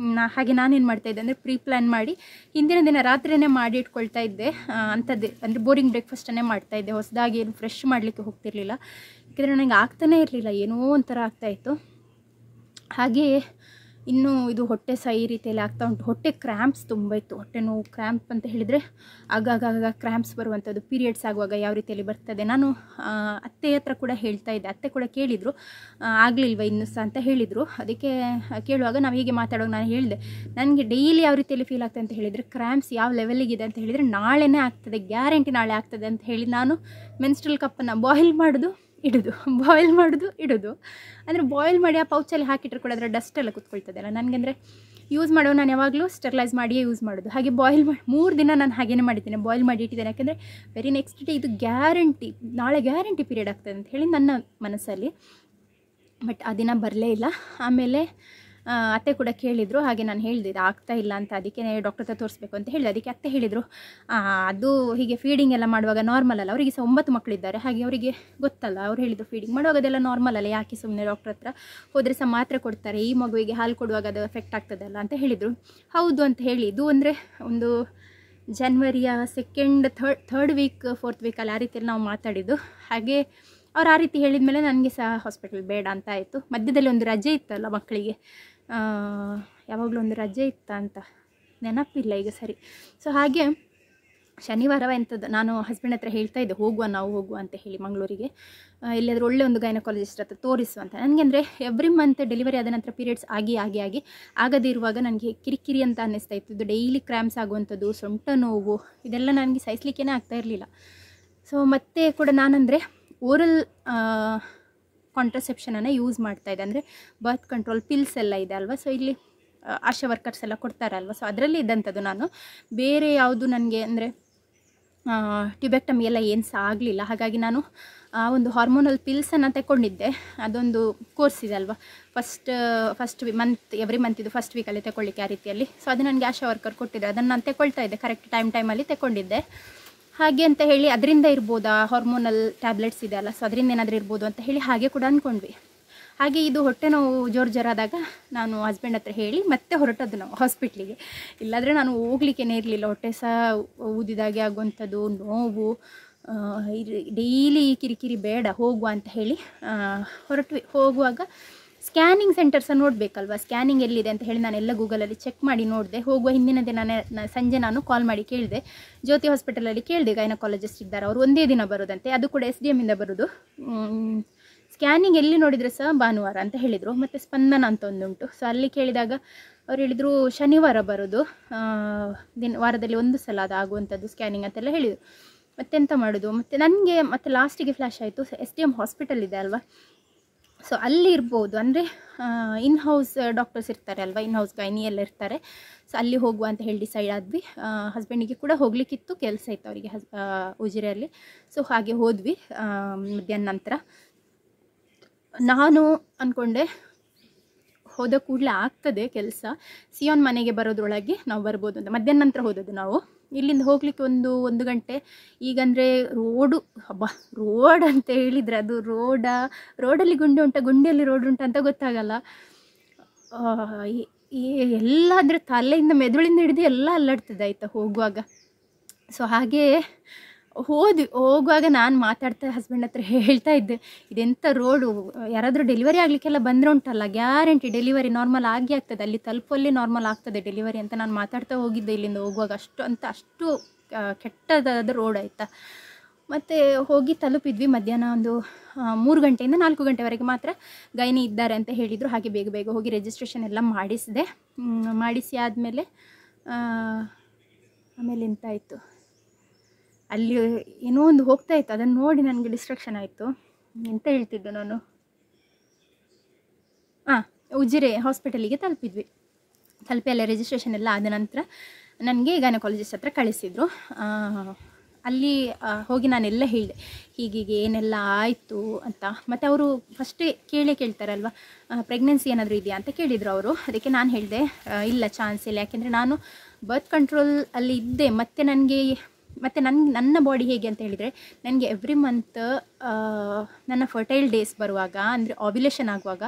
ಹಾಗೆ ನಾನೇನು ಮಾಡ್ತಾಯಿದ್ದೆ ಅಂದರೆ ಪ್ರೀ ಪ್ಲ್ಯಾನ್ ಮಾಡಿ ಹಿಂದಿನ ದಿನ ರಾತ್ರಿಯೇ ಮಾಡಿ ಇಟ್ಕೊಳ್ತಾ ಇದ್ದೆ. ಅಂಥದ್ದು ಅಂದರೆ ಬೋರಿಂಗ್ ಬ್ರೇಕ್ಫಾಸ್ಟನ್ನೇ ಮಾಡ್ತಾಯಿದ್ದೆ, ಹೊಸದಾಗಿ ಏನು ಫ್ರೆಶ್ ಮಾಡಲಿಕ್ಕೆ ಹೋಗ್ತಿರಲಿಲ್ಲ. ಯಾಕೆಂದರೆ ನನಗೆ ಆಗ್ತಾನೇ ಇರಲಿಲ್ಲ, ಏನೋ ಒಂಥರ ಆಗ್ತಾಯಿತ್ತು. ಹಾಗೆಯೇ ಇನ್ನು ಇದು ಹೊಟ್ಟೆ ಸಹ ಈ ರೀತಿಯಲ್ಲಿ ಆಗ್ತಾ ಉಂಟು. ಹೊಟ್ಟೆ ಕ್ರ್ಯಾಂಪ್ಸ್ ತುಂಬ ಇತ್ತು, ಹೊಟ್ಟೆ ನೋವು. ಕ್ರ್ಯಾಂಪ್ ಅಂತ ಹೇಳಿದರೆ ಆಗಾಗ ಕ್ರ್ಯಾಂಪ್ಸ್ ಬರುವಂಥದ್ದು, ಪೀರಿಯಡ್ಸ್ ಆಗುವಾಗ ಯಾವ ರೀತಿಯಲ್ಲಿ ಬರ್ತದೆ. ನಾನು ಅತ್ತೆ ಹತ್ರ ಕೂಡ ಹೇಳ್ತಾ ಇದ್ದೆ, ಅತ್ತೆ ಕೂಡ ಕೇಳಿದರು ಆಗಲಿಲ್ವ ಇನ್ನೂ ಸಹ ಅಂತ ಹೇಳಿದರು. ಅದಕ್ಕೆ ಕೇಳುವಾಗ ನಾವು ಹೀಗೆ ಮಾತಾಡುವಾಗ ನಾನು ಹೇಳಿದೆ ನನಗೆ ಡೈಲಿ ಯಾವ ರೀತಿಯಲ್ಲಿ ಫೀಲ್ ಆಗ್ತದೆ ಅಂತ ಹೇಳಿದರೆ, ಕ್ರ್ಯಾಂಪ್ಸ್ ಯಾವ ಲೆವೆಲಿಗಿದೆ ಅಂತ ಹೇಳಿದರೆ ನಾಳೆನೇ ಆಗ್ತದೆ, ಗ್ಯಾರಂಟಿ ನಾಳೆ ಆಗ್ತದೆ ಅಂತ ಹೇಳಿ ನಾನು ಮೆನ್ಸ್ಟ್ರಲ್ ಕಪ್ಪನ್ನು ಬಾಯ್ಲ್ ಮಾಡೋದು ಇಡೋದು. ಅಂದರೆ ಬಾಯ್ಲ್ ಮಾಡಿ ಆ ಪೌಚಲ್ಲಿ ಹಾಕಿಟ್ರೆ ಕೂಡ ಅದರ ಡಸ್ಟ್ ಎಲ್ಲ ಕುತ್ಕೊಳ್ತದಲ್ಲ. ನನಗಂದರೆ ಯೂಸ್ ಮಾಡೋ ನಾನು ಯಾವಾಗಲೂ ಸ್ಟೆರ್ಲೈಸ್ ಮಾಡಿಯೇ ಯೂಸ್ ಮಾಡೋದು. ಹಾಗೆ ಬಾಯ್ಲ್ ಮಾಡಿ 3 ದಿನ ನಾನು ಹಾಗೇ ಮಾಡಿದ್ದೇನೆ, ಬಾಯ್ಲ್ ಮಾಡಿ ಇಟ್ಟಿದ್ದೇನೆ. ಯಾಕೆಂದರೆ ವೆರಿ ನೆಕ್ಸ್ಟ್ ಡೇ ಇದು ನಾಳೆ ಗ್ಯಾರಂಟಿ ಪೀರಿಯಡ್ ಆಗ್ತದೆ ಅಂತ ಹೇಳಿ ನನ್ನ ಮನಸ್ಸಲ್ಲಿ. ಬಟ್ ಆ ದಿನ ಬರಲೇ ಇಲ್ಲ. ಆಮೇಲೆ ಅತ್ತೆ ಕೂಡ ಕೇಳಿದರು, ಹಾಗೆ ನಾನು ಹೇಳಿದೆ ಇದು ಆಗ್ತಾ ಇಲ್ಲ ಅಂತ, ಅದಕ್ಕೆ ಡಾಕ್ಟರ್ ಹತ್ರ ತೋರಿಸ್ಬೇಕು ಅಂತ ಹೇಳಿದೆ. ಅದಕ್ಕೆ ಅತ್ತೆ ಹೇಳಿದರು ಅದು ಹೀಗೆ ಫೀಡಿಂಗ್ ಎಲ್ಲ ಮಾಡುವಾಗ ನಾರ್ಮಲ್ ಅಲ್ಲ, ಅವರಿಗೆ ಸಹ 9 ಮಕ್ಕಳಿದ್ದಾರೆ, ಹಾಗೆ ಅವರಿಗೆ ಗೊತ್ತಲ್ಲ. ಅವ್ರು ಹೇಳಿದರು ಫೀಡಿಂಗ್ ಮಾಡುವಾಗ ಅದೆಲ್ಲ ನಾರ್ಮಲ್ ಅಲ್ಲ, ಯಾಕೆ ಸುಮ್ಮನೆ ಡಾಕ್ಟರ್ ಹತ್ರ ಹೋದರೆ ಸಹ ಮಾತ್ರೆ ಕೊಡ್ತಾರೆ, ಈ ಮಗುವಿಗೆ ಹಾಲು ಕೊಡುವಾಗ ಅದು ಎಫೆಕ್ಟ್ ಆಗ್ತದಲ್ಲ ಅಂತ ಹೇಳಿದರು. ಹೌದು ಅಂತ ಹೇಳಿ ಇದು ಅಂದರೆ ಒಂದು ಜನವರಿಯ ಥರ್ಡ್ ವೀಕ್ 4th ವೀಕಲ್ಲಿ ಆ ರೀತಿಯಲ್ಲಿ ನಾವು ಮಾತಾಡಿದ್ದು. ಹಾಗೆ ಅವ್ರು ಆ ರೀತಿ ಹೇಳಿದ ಮೇಲೆ ನನಗೆ ಸಹ ಹಾಸ್ಪಿಟಲ್ ಬೇಡ ಅಂತ ಆಯಿತು. ಮಧ್ಯದಲ್ಲಿ ಒಂದು ರಜೆ ಇತ್ತಲ್ಲ ಮಕ್ಕಳಿಗೆ, ಯಾವಾಗಲೂ ಒಂದು ರಜೆ ಇತ್ತ ಅಂತ ನೆನಪಿಲ್ಲ ಈಗ ಸರಿ. ಸೊ ಹಾಗೆ ಶನಿವಾರ ಎಂಥದ್ದು ನಾನು ಹಸ್ಬೆಂಡ್ ಹತ್ರ ಹೇಳ್ತಾ ಇದ್ದೆ ನಾವು ಹೋಗುವ ಅಂತ ಹೇಳಿ ಮಂಗಳೂರಿಗೆ, ಎಲ್ಲಿಯಾದರೂ ಒಳ್ಳೆ ಒಂದು ಗೈನಕಾಲಜಿಸ್ಟ್ ಹತ್ರ ತೋರಿಸುವಂತ. ನನಗೆ ಅಂದರೆ ಎವ್ರಿ ಮಂತ್ ಡೆಲಿವರಿ ಆದ ನಂತರ ಪೀರಿಯಡ್ಸ್ ಆಗಿ ಆಗದೇ ಇರುವಾಗ ನನಗೆ ಕಿರಿಕಿರಿ ಅಂತ ಅನ್ನಿಸ್ತಾ ಇತ್ತು. ಇದು ಡೈಲಿ ಕ್ರ್ಯಾಂಪ್ಸ್ ಆಗುವಂಥದ್ದು, ಸೊಂಟ ನೋವು, ಇದೆಲ್ಲ ನನಗೆ ಸಹಿಸಲಿಕ್ಕೇ ಆಗ್ತಾ ಇರಲಿಲ್ಲ. ಸೊ ಮತ್ತೆ ಕೂಡ ನಾನಂದರೆ ಓರಲ್ ಕಾಂಟ್ರಸೆಪ್ಷನನ್ನು ಯೂಸ್ ಮಾಡ್ತಾಯಿದ್ದೆ. ಅಂದರೆ ಬರ್ತ್ ಕಂಟ್ರೋಲ್ ಪಿಲ್ಸ್ ಎಲ್ಲ ಇದೆ ಅಲ್ವಾ, ಸೊ ಇಲ್ಲಿ ಆಶಾ ವರ್ಕರ್ಸ್ ಎಲ್ಲ ಕೊಡ್ತಾರಲ್ವ, ಸೊ ಅದರಲ್ಲಿ ಇದ್ದಂಥದ್ದು. ನಾನು ಬೇರೆ ಯಾವುದು ನನಗೆ ಅಂದರೆ ಟ್ಯೂಬೆಕ್ಟಮಿ ಎಲ್ಲ ಏನು ಸಹ ಆಗಲಿಲ್ಲ. ಹಾಗಾಗಿ ನಾನು ಒಂದು ಹಾರ್ಮೋನಲ್ ಪಿಲ್ಸನ್ನು ತಗೊಂಡಿದ್ದೆ. ಅದೊಂದು ಕೋರ್ಸ್ ಇದೆ ಅಲ್ವಾ, ಫಸ್ಟ್ ಮಂತ್ ಎವ್ರಿ ಮಂತ್ ಇದು ಫಸ್ಟ್ ವೀಕಲ್ಲಿ ತಗೊಳ್ಳಿಕ್ಕೆ ಆ ರೀತಿಯಲ್ಲಿ. ಸೊ ಅದು ನನಗೆ ಆಶಾ ವರ್ಕರ್ ಕೊಟ್ಟಿದ್ದೆ, ಅದನ್ನು ನಾನು ತಗೊಳ್ತಾ ಇದ್ದೆ, ಕರೆಕ್ಟ್ ಟೈಮಲ್ಲಿ ತಗೊಂಡಿದ್ದೆ. ಹಾಗೆ ಅಂತ ಹೇಳಿ ಅದರಿಂದ ಇರ್ಬೋದಾ, ಹಾರ್ಮೋನಲ್ ಟ್ಯಾಬ್ಲೆಟ್ಸ್ ಇದೆ ಅಲ್ಲ, ಸೊ ಅದರಿಂದ ಏನಾದರೂ ಇರ್ಬೋದು ಅಂತ ಹೇಳಿ ಹಾಗೆ ಕೂಡ ಅಂದ್ಕೊಂಡ್ವಿ. ಹಾಗೆ ಇದು ಹೊಟ್ಟೆ ನೋವು ಜೋರಾದಾಗ ನಾನು ಹಸ್ಬೆಂಡ್ ಹತ್ರ ಹೇಳಿ ಮತ್ತೆ ಹೊರಟದ್ದು ನಾವು ಹಾಸ್ಪಿಟ್ಲಿಗೆ. ಇಲ್ಲಾಂದರೆ ನಾನು ಹೋಗ್ಲಿಕ್ಕೇ ಇರಲಿಲ್ಲ, ಹೊಟ್ಟೆ ಸಹ ಊದಿದಾಗೆ ಆಗುವಂಥದ್ದು, ನೋವು, ಡೈಲಿ ಕಿರಿಕಿರಿ ಬೇಡ, ಹೋಗುವ ಅಂತ ಹೇಳಿ ಹೊರಟ್ವಿ. ಹೋಗುವಾಗ ಸ್ಕ್ಯಾನಿಂಗ್ ಸೆಂಟರ್ಸ ನೋಡಬೇಕಲ್ವ, ಸ್ಕ್ಯಾನಿಂಗ್ ಎಲ್ಲಿದೆ ಅಂತ ಹೇಳಿ ನಾನೆಲ್ಲ ಗೂಗಲಲ್ಲಿ ಚೆಕ್ ಮಾಡಿ ನೋಡಿದೆ. ಹೋಗುವ ಹಿಂದಿನ ದಿನ ಸಂಜೆ ನಾನು ಕಾಲ್ ಮಾಡಿ ಕೇಳಿದೆ, ಜ್ಯೋತಿ ಹಾಸ್ಪಿಟಲಲ್ಲಿ ಕೇಳಿದೆ, ಗೈನಕಾಲಜಿಸ್ಟ್ ಇದ್ದಾರೆ, ಅವರು ಒಂದೇ ದಿನ ಬರೋದಂತೆ, ಅದು ಕೂಡ SDM ಇಂದ ಬರೋದು. ಸ್ಕ್ಯಾನಿಂಗ್ ಎಲ್ಲಿ ನೋಡಿದರೆ ಸಹ ಭಾನುವಾರ ಅಂತ ಹೇಳಿದರು. ಮತ್ತು ಸ್ಪಂದನ ಅಂತ ಒಂದುಂಟು, ಸೊ ಅಲ್ಲಿ ಕೇಳಿದಾಗ ಅವ್ರು ಹೇಳಿದರು ಶನಿವಾರ ಬರೋದು, ವಾರದಲ್ಲಿ 1 ಸಲ ಅದು ಆಗುವಂಥದ್ದು ಸ್ಕ್ಯಾನಿಂಗ್ ಅಂತೆಲ್ಲ ಹೇಳಿದರು. ಮತ್ತೆಂತ ಮಾಡೋದು. ಮತ್ತು ನನಗೆ ಮತ್ತೆ ಲಾಸ್ಟಿಗೆ ಫ್ಲ್ಯಾಶ್ ಆಯಿತು, SDM ಹಾಸ್ಪಿಟಲ್ ಇದೆ ಅಲ್ವಾ, ಸೊ ಅಲ್ಲಿ ಇರ್ಬೋದು, ಅಂದರೆ ಇನ್ ಹೌಸ್ ಡಾಕ್ಟರ್ಸ್ ಇರ್ತಾರೆ ಅಲ್ವಾ, ಇನ್ ಹೌಸ್ ಗೈನಿ ಎಲ್ಲ ಇರ್ತಾರೆ. ಸೊ ಅಲ್ಲಿ ಹೋಗುವ ಅಂತ ಹೇಳಿ ಡಿಸೈಡ್ ಆದ್ವಿ. ಹಸ್ಬೆಂಡಿಗೆ ಕೂಡ ಹೋಗಲಿಕ್ಕಿತ್ತು, ಕೆಲಸ ಇತ್ತು ಅವರಿಗೆ ಉಜಿರೆಯಲ್ಲಿ. ಸೊ ಹಾಗೆ ಹೋದ್ವಿ ಮಧ್ಯಾಹ್ನ ನಂತರ. ನಾನು ಅಂದ್ಕೊಂಡೆ ಹೋದ ಕೂಡಲೇ ಆಗ್ತದೆ ಕೆಲಸ, ಸಿಯೋನ್ ಮನೆಗೆ ಬರೋದ್ರೊಳಗೆ ನಾವು ಬರ್ಬೋದು ಅಂತ. ಮಧ್ಯಾಹ್ನ ನಂತರ ಹೋದದ್ದು ನಾವು. ಇಲ್ಲಿಂದ ಹೋಗಲಿಕ್ಕೆ ಒಂದು ಗಂಟೆ. ಈಗಂದರೆ ರೋಡ್ ಅಂತ ಹೇಳಿದರೆ ಅದು ರೋಡಲ್ಲಿ ಗುಂಡಿ ಉಂಟಾ, ಗುಂಡಿಯಲ್ಲಿ ರೋಡ್ ಉಂಟಾ ಅಂತ ಗೊತ್ತಾಗಲ್ಲ. ಎಲ್ಲ ಅಂದರೆ ತಲೆಯಿಂದ ಮೆದುಳಿಂದ ಹಿಡಿದು ಎಲ್ಲ ಅಲ್ಲಾಡ್ತದೆ ಆಯಿತಾ ಹೋಗುವಾಗ. ಸೊ ಹಾಗೇ ಹೋಗುವಾಗ ನಾನು ಮಾತಾಡ್ತಾ ಹಸ್ಬೆಂಡ್ ಹತ್ರ ಹೇಳ್ತಾ ಇದ್ದೆ, ಇದೆಂಥ ರೋಡು, ಯಾರಾದರೂ ಡೆಲಿವರಿ ಆಗಲಿಕ್ಕೆಲ್ಲ ಬಂದರೆ ಉಂಟಲ್ಲ ಗ್ಯಾರಂಟಿ ಡೆಲಿವರಿ ನಾರ್ಮಲ್ ಆಗಿ ಆಗ್ತದೆ, ಅಲ್ಲಿ ತಲುಪಲ್ಲಿ ನಾರ್ಮಲ್ ಆಗ್ತದೆ ಡೆಲಿವರಿ ಅಂತ ನಾನು ಮಾತಾಡ್ತಾ ಹೋಗಿದ್ದೆ ಇಲ್ಲಿಂದ ಹೋಗುವಾಗ. ಅಷ್ಟು ಕೆಟ್ಟದಾದ ರೋಡ್ ಆಯಿತಾ. ಮತ್ತು ಹೋಗಿ ತಲುಪಿದ್ವಿ ಮಧ್ಯಾಹ್ನ 3 ಗಂಟೆಯಿಂದ 4 ಗಂಟೆವರೆಗೆ ಮಾತ್ರ ಗೈನಿ ಇದ್ದಾರೆ ಅಂತ ಹೇಳಿದರು. ಹಾಗೆ ಬೇಗ ಬೇಗ ಹೋಗಿ ರಿಜಿಸ್ಟ್ರೇಷನ್ ಎಲ್ಲ ಮಾಡಿಸಿ ಆದಮೇಲೆ ಆಮೇಲೆ ಎಂತಾಯಿತು, ಅಲ್ಲಿ ಏನೋ ಒಂದು ಹೋಗ್ತಾ ಇತ್ತು, ಅದನ್ನು ನೋಡಿ ನನಗೆ ಡಿಸ್ಟ್ರಾಕ್ಷನ್ ಆಯಿತು. ಎಂತ ಹೇಳ್ತಿದ್ದೆ ನಾನು, ಉಜಿರೆ ಹಾಸ್ಪಿಟಲಿಗೆ ತಲುಪಿ ಅಲ್ಲೇ ರಿಜಿಸ್ಟ್ರೇಷನ್ ಎಲ್ಲ ಆದ ನಂತರ ನನಗೆ ಗೈನಕಾಲಜಿಸ್ಟ್ ಹತ್ರ ಕಳಿಸಿದರು. ಅಲ್ಲಿ ಹೋಗಿ ನಾನೆಲ್ಲ ಹೇಳಿದೆ, ಹೀಗೀಗೆ ಏನೆಲ್ಲ ಆಯಿತು ಅಂತ. ಮತ್ತು ಅವರು ಫಸ್ಟೇ ಕೇಳ್ತಾರಲ್ವ, ಪ್ರೆಗ್ನೆನ್ಸಿ ಏನಾದರೂ ಇದೆಯಾ ಅಂತ ಕೇಳಿದರು ಅವರು. ಅದಕ್ಕೆ ನಾನು ಹೇಳಿದೆ ಇಲ್ಲ, ಚಾನ್ಸ್ ಇಲ್ಲ, ಯಾಕೆಂದರೆ ನಾನು ಬರ್ತ್ ಕಂಟ್ರೋಲ್ ಅಲ್ಲಿ ಇದ್ದೆ. ಮತ್ತು ನನ್ನ ಬಾಡಿ ಹೇಗೆ ಅಂತ ಹೇಳಿದರೆ, ನನಗೆ ಎವ್ರಿ ಮಂತ್ ನನ್ನ ಫರ್ಟೈಲ್ ಡೇಸ್ ಬರುವಾಗ, ಅಂದರೆ ಆವ್ಯುಲೇಷನ್ ಆಗುವಾಗ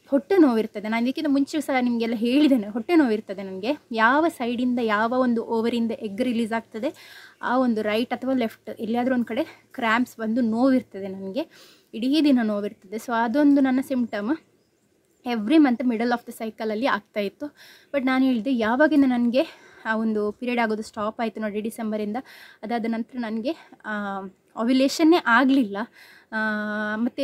ಹೊಟ್ಟೆ ನೋವಿರ್ತದೆ. ನಾನು ಇದಕ್ಕಿಂತ ಮುಂಚೆ ಸಹ ನಿಮಗೆಲ್ಲ ಹೇಳಿದ್ದೇನೆ, ಹೊಟ್ಟೆ ನೋವಿರ್ತದೆ ನನಗೆ. ಯಾವ ಸೈಡಿಂದ ಯಾವ ಒಂದು ಓವರಿಂದ ಎಗ್ ರಿಲೀಸ್ ಆಗ್ತದೆ, ಆ ಒಂದು ರೈಟ್ ಅಥವಾ ಲೆಫ್ಟ್ ಎಲ್ಲಿಯಾದರೂ ಒಂದು ಕಡೆ ಕ್ರ್ಯಾಂಪ್ಸ್ ಬಂದು ನೋವಿರ್ತದೆ ನನಗೆ, ಇಡೀ ದಿನ ನೋವಿರ್ತದೆ. ಸೊ ಅದೊಂದು ನನ್ನ symptom every month middle of the ಸೈಕಲಲ್ಲಿ ಆಗ್ತಾಯಿತ್ತು. ಬಟ್ ನಾನು ಹೇಳಿದೆ, ಯಾವಾಗಿಂದ ನನಗೆ ಆ ಒಂದು ಪೀರಿಯಡ್ ಆಗೋದು ಸ್ಟಾಪ್ ಆಯಿತು ನೋಡಿ ಡಿಸೆಂಬರಿಂದ, ಅದಾದ ನಂತರ ನನಗೆ ಆವ್ಯುಲೇಷನ್ನೇ ಆಗಲಿಲ್ಲ. ಮತ್ತು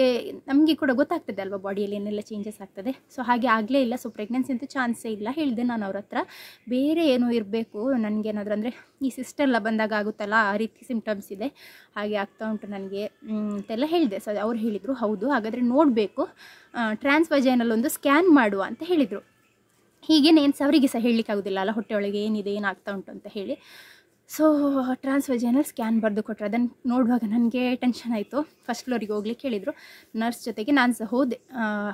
ನಮಗೆ ಕೂಡ ಗೊತ್ತಾಗ್ತದೆ ಅಲ್ವಾ ಬಾಡಿಯಲ್ಲಿ ಏನೆಲ್ಲ ಚೇಂಜಸ್ ಆಗ್ತದೆ. ಸೊ ಹಾಗೆ ಆಗಲೇ ಇಲ್ಲ. ಸೊ ಪ್ರೆಗ್ನೆನ್ಸಿ ಅಂತೂ ಚಾನ್ಸೇ ಇಲ್ಲ ಹೇಳಿದೆ ನಾನು ಅವ್ರ ಹತ್ರ. ಬೇರೆ ಏನೋ ಇರಬೇಕು ನನಗೇನಾದರೂ, ಅಂದರೆ ಈ ಸಿಸ್ಟೆಲ್ಲ ಬಂದಾಗ ಆಗುತ್ತಲ್ಲ ಆ ರೀತಿ ಸಿಮ್ಟಮ್ಸ್ ಇದೆ, ಹಾಗೆ ಆಗ್ತಾ ಉಂಟು ನನಗೆ ಅಂತೆಲ್ಲ ಹೇಳಿದೆ. ಸೊ ಅವ್ರು ಹೇಳಿದರು, ಹೌದು ಹಾಗಾದರೆ ನೋಡಬೇಕು, ಟ್ರಾನ್ಸ್ವಜೈನಲ್ ಒಂದು ಸ್ಕ್ಯಾನ್ ಮಾಡುವ ಅಂತ ಹೇಳಿದರು. ಹೀಗೇನೇನು ಅವರಿಗೆ ಸಹ ಹೇಳಲಿಕ್ಕಾಗೋದಿಲ್ಲ ಅಲ್ಲ, ಹೊಟ್ಟೆಯೊಳಗೆ ಏನಿದೆ ಏನಾಗ್ತಾ ಉಂಟು ಅಂತ ಹೇಳಿ. ಸೊ ಟ್ರಾನ್ಸ್ವಜೈನಲ್ ಸ್ಕ್ಯಾನ್ ಬರೆದು ಕೊಟ್ಟರು. ಅದನ್ನು ನೋಡುವಾಗ ನನಗೆ ಟೆನ್ಷನ್ ಆಯಿತು. ಫಸ್ಟ್ ಫ್ಲೋರಿಗೆ ಹೋಗ್ಲಿಕ್ಕೆ ಹೇಳಿದರು ನರ್ಸ್ ಜೊತೆಗೆ. ನಾನು ಸಹ ಹೋದೆ.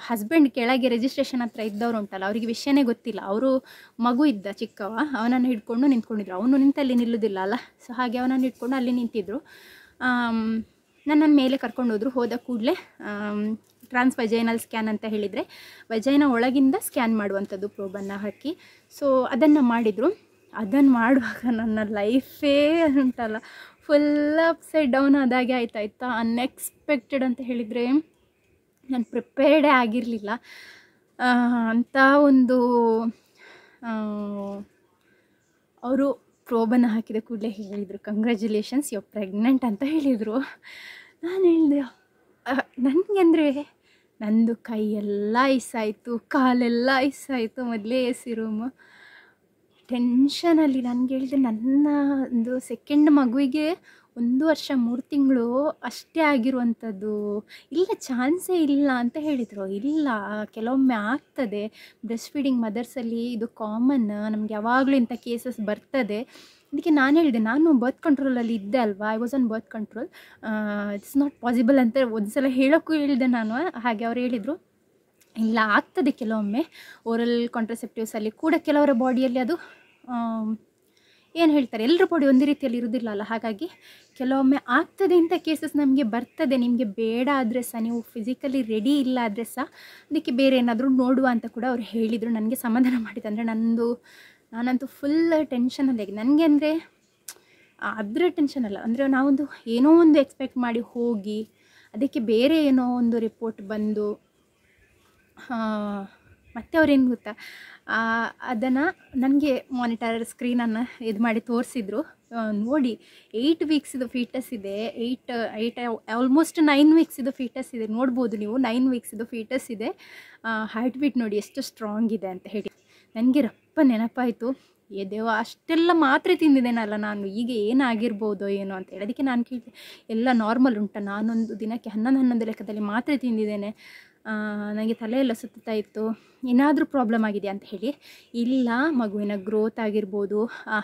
ಹಸ್ಬೆಂಡ್ ಕೆಳಗೆ ರಿಜಿಸ್ಟ್ರೇಷನ್ ಹತ್ರ ಇದ್ದವರು ಉಂಟಲ್ಲ, ಅವರಿಗೆ ವಿಷಯನೇ ಗೊತ್ತಿಲ್ಲ. ಅವರು ಮಗು ಇದ್ದ ಚಿಕ್ಕವ, ಅವನನ್ನು ಹಿಡ್ಕೊಂಡು ನಿಂತ್ಕೊಂಡಿದ್ರು. ಅವನು ನಿಂತಲ್ಲಿ ನಿಲ್ಲುವುದಿಲ್ಲ ಅಲ್ಲ, ಸೊ ಹಾಗೆ ಅವನನ್ನು ಹಿಡ್ಕೊಂಡು ಅಲ್ಲಿ ನಿಂತಿದ್ದರು. ನನ್ನನ್ನು ಮೇಲೆ ಕರ್ಕೊಂಡು ಹೋದರು. ಹೋದ ಕೂಡಲೇ ಟ್ರಾನ್ಸ್ವಜೈನಲ್ ಸ್ಕ್ಯಾನ್ ಅಂತ ಹೇಳಿದರೆ ವಜೈನ ಒಳಗಿಂದ ಸ್ಕ್ಯಾನ್ ಮಾಡುವಂಥದ್ದು, ಪ್ರೋಬನ್ನು ಹಾಕಿ. ಸೊ ಅದನ್ನು ಮಾಡಿದರು. ಅದನ್ನು ಮಾಡುವಾಗ ನನ್ನ ಲೈಫೇ ಉಂಟಲ್ಲ ಫುಲ್ ಅಪ್ಸೈಡ್ ಡೌನ್ ಆದಾಗೆ ಆಯ್ತಾಯ್ತಾ. ಅನ್ಎಕ್ಸ್ಪೆಕ್ಟೆಡ್ ಅಂತ ಹೇಳಿದರೆ ನಾನು ಪ್ರಿಪೇರ್ಡೇ ಆಗಿರಲಿಲ್ಲ. ಅಂಥ ಒಂದು ಅವರು ಪ್ರೋಬನ್ನು ಹಾಕಿದ ಕೂಡಲೇ ಹೇಳಿದರು, ಕಂಗ್ರ್ಯಾಚುಲೇಷನ್ಸ್ ಯು ಆರ್ ಪ್ರೆಗ್ನೆಂಟ್ ಅಂತ ಹೇಳಿದರು. ನಾನು ಹೇಳಿದೆ, ನನಗೆ ಅಂದರೆ ನಂದು ಕೈಯೆಲ್ಲ ಐಸಾಯಿತು, ಕಾಲೆಲ್ಲ ಐಸಾಯಿತು. ಮೊದಲೇ AC ರೂಮು ಟೆನ್ಷನಲ್ಲಿ. ನನಗೆ ಹೇಳಿದೆ, ನನ್ನ ಒಂದು ಸೆಕೆಂಡ್ ಮಗುವಿಗೆ 1 ವರ್ಷ 3 ತಿಂಗಳು ಅಷ್ಟೇ ಆಗಿರುವಂಥದ್ದು, ಇಲ್ಲ ಚಾನ್ಸೇ ಇಲ್ಲ ಅಂತ ಹೇಳಿದರು. ಇಲ್ಲ, ಕೆಲವೊಮ್ಮೆ ಆಗ್ತದೆ, ಬ್ರೆಸ್ಟ್ ಫೀಡಿಂಗ್ ಮದರ್ಸಲ್ಲಿ ಇದು ಕಾಮನ್, ನಮಗೆ ಯಾವಾಗಲೂ ಇಂಥ ಕೇಸಸ್ ಬರ್ತದೆ. ಅದಕ್ಕೆ ನಾನು ಹೇಳಿದೆ, ನಾನು ಬರ್ತ್ ಕಂಟ್ರೋಲಲ್ಲಿ ಇದ್ದೆ ಅಲ್ವಾ, I was on birth control, it's not possible ಅಂತ ಒಂದು ಸಲ ಹೇಳೋಕ್ಕೂ ಹೇಳಿದೆ ನಾನು. ಹಾಗೆ ಅವ್ರು ಹೇಳಿದರು, ಇಲ್ಲ ಆಗ್ತದೆ ಕೆಲವೊಮ್ಮೆ, ಓರಲ್ ಕಾಂಟ್ರಸೆಪ್ಟಿವ್ಸಲ್ಲಿ ಕೂಡ ಕೆಲವರ ಬಾಡಿಯಲ್ಲಿ ಅದು ಏನು ಹೇಳ್ತಾರೆ, ಎಲ್ಲರ ಬಾಡಿ ಒಂದೇ ರೀತಿಯಲ್ಲಿ ಇರೋದಿಲ್ಲ ಅಲ್ಲ, ಹಾಗಾಗಿ ಕೆಲವೊಮ್ಮೆ ಆಗ್ತದೆ ಇಂಥ ಕೇಸಸ್ ನಮಗೆ ಬರ್ತದೆ. ನಿಮಗೆ ಬೇಡ ಆದರೆ ಸಹ, ನೀವು ಫಿಸಿಕಲಿ ರೆಡಿ ಇಲ್ಲ ಆದರೆ ಸಹ ಅದಕ್ಕೆ ಬೇರೆ ಏನಾದರೂ ನೋಡುವ ಅಂತ ಕೂಡ ಅವ್ರು ಹೇಳಿದರು. ನನಗೆ ಸಮಾಧಾನ ಮಾಡಿದ್ದು. ಅಂದರೆ ನಾನಂತೂ ಫುಲ್ ಟೆನ್ಷನಲ್ಲಿ. ನನಗೆ ಅಂದರೆ ಅದರ ಟೆನ್ಷನ್ ಅಲ್ಲ, ಅಂದರೆ ನಾವೊಂದು ಏನೋ ಒಂದು ಎಕ್ಸ್ಪೆಕ್ಟ್ ಮಾಡಿ ಹೋಗಿ ಅದಕ್ಕೆ ಬೇರೆ ಏನೋ ಒಂದು ರಿಪೋರ್ಟ್ ಬಂದು ಮತ್ತು ಅವ್ರೇನು ಗೊತ್ತಾ, ಅದನ್ನು ನನಗೆ ಮಾನಿಟರ್ ಸ್ಕ್ರೀನನ್ನು ಇದು ಮಾಡಿ ತೋರಿಸಿದ್ರು. ನೋಡಿ 8 ವೀಕ್ಸಿದು ಫೀಟಸ್ ಇದೆ, 8 ಆಲ್ಮೋಸ್ಟ್ 9 ವೀಕ್ಸಿದು ಫೀಟಸ್ ಇದೆ. ನೋಡ್ಬೋದು ನೀವು, 9 ವೀಕ್ಸಿದು ಫೀಟಸ್ ಇದೆ. ಹಾರ್ಟ್ ಬೀಟ್ ನೋಡಿ ಎಷ್ಟು ಸ್ಟ್ರಾಂಗ್ ಇದೆ ಅಂತ ಹೇಳಿ. ನನಗೆ ರಪ್ಪ ನೆನಪಾಯಿತು. ದೇವ ಅಷ್ಟೆಲ್ಲ ಮಾತ್ರೆ ತಿಂದಿದ್ದೇನಲ್ಲ ನಾನು, ಈಗ ಏನಾಗಿರ್ಬೋದೋ ಏನೋ ಅಂತೇಳಿ. ಅದಕ್ಕೆ ನಾನು ಕೇಳಿದೆ, ಎಲ್ಲ ನಾರ್ಮಲ್ ಉಂಟಾ? ನಾನೊಂದು ದಿನಕ್ಕೆ 11 ಲೆಕ್ಕದಲ್ಲಿ ಮಾತ್ರೆ ತಿಂದಿದ್ದೇನೆ, ನನಗೆ ತಲೆ ಎಲ್ಲ ಸುತ್ತಾ ಇತ್ತು, ಏನಾದರೂ ಪ್ರಾಬ್ಲಮ್ ಆಗಿದೆಯಾ ಅಂತ ಹೇಳಿ. ಇಲ್ಲ, ಮಗುವಿನ ಗ್ರೋತ್ ಆಗಿರ್ಬೋದು,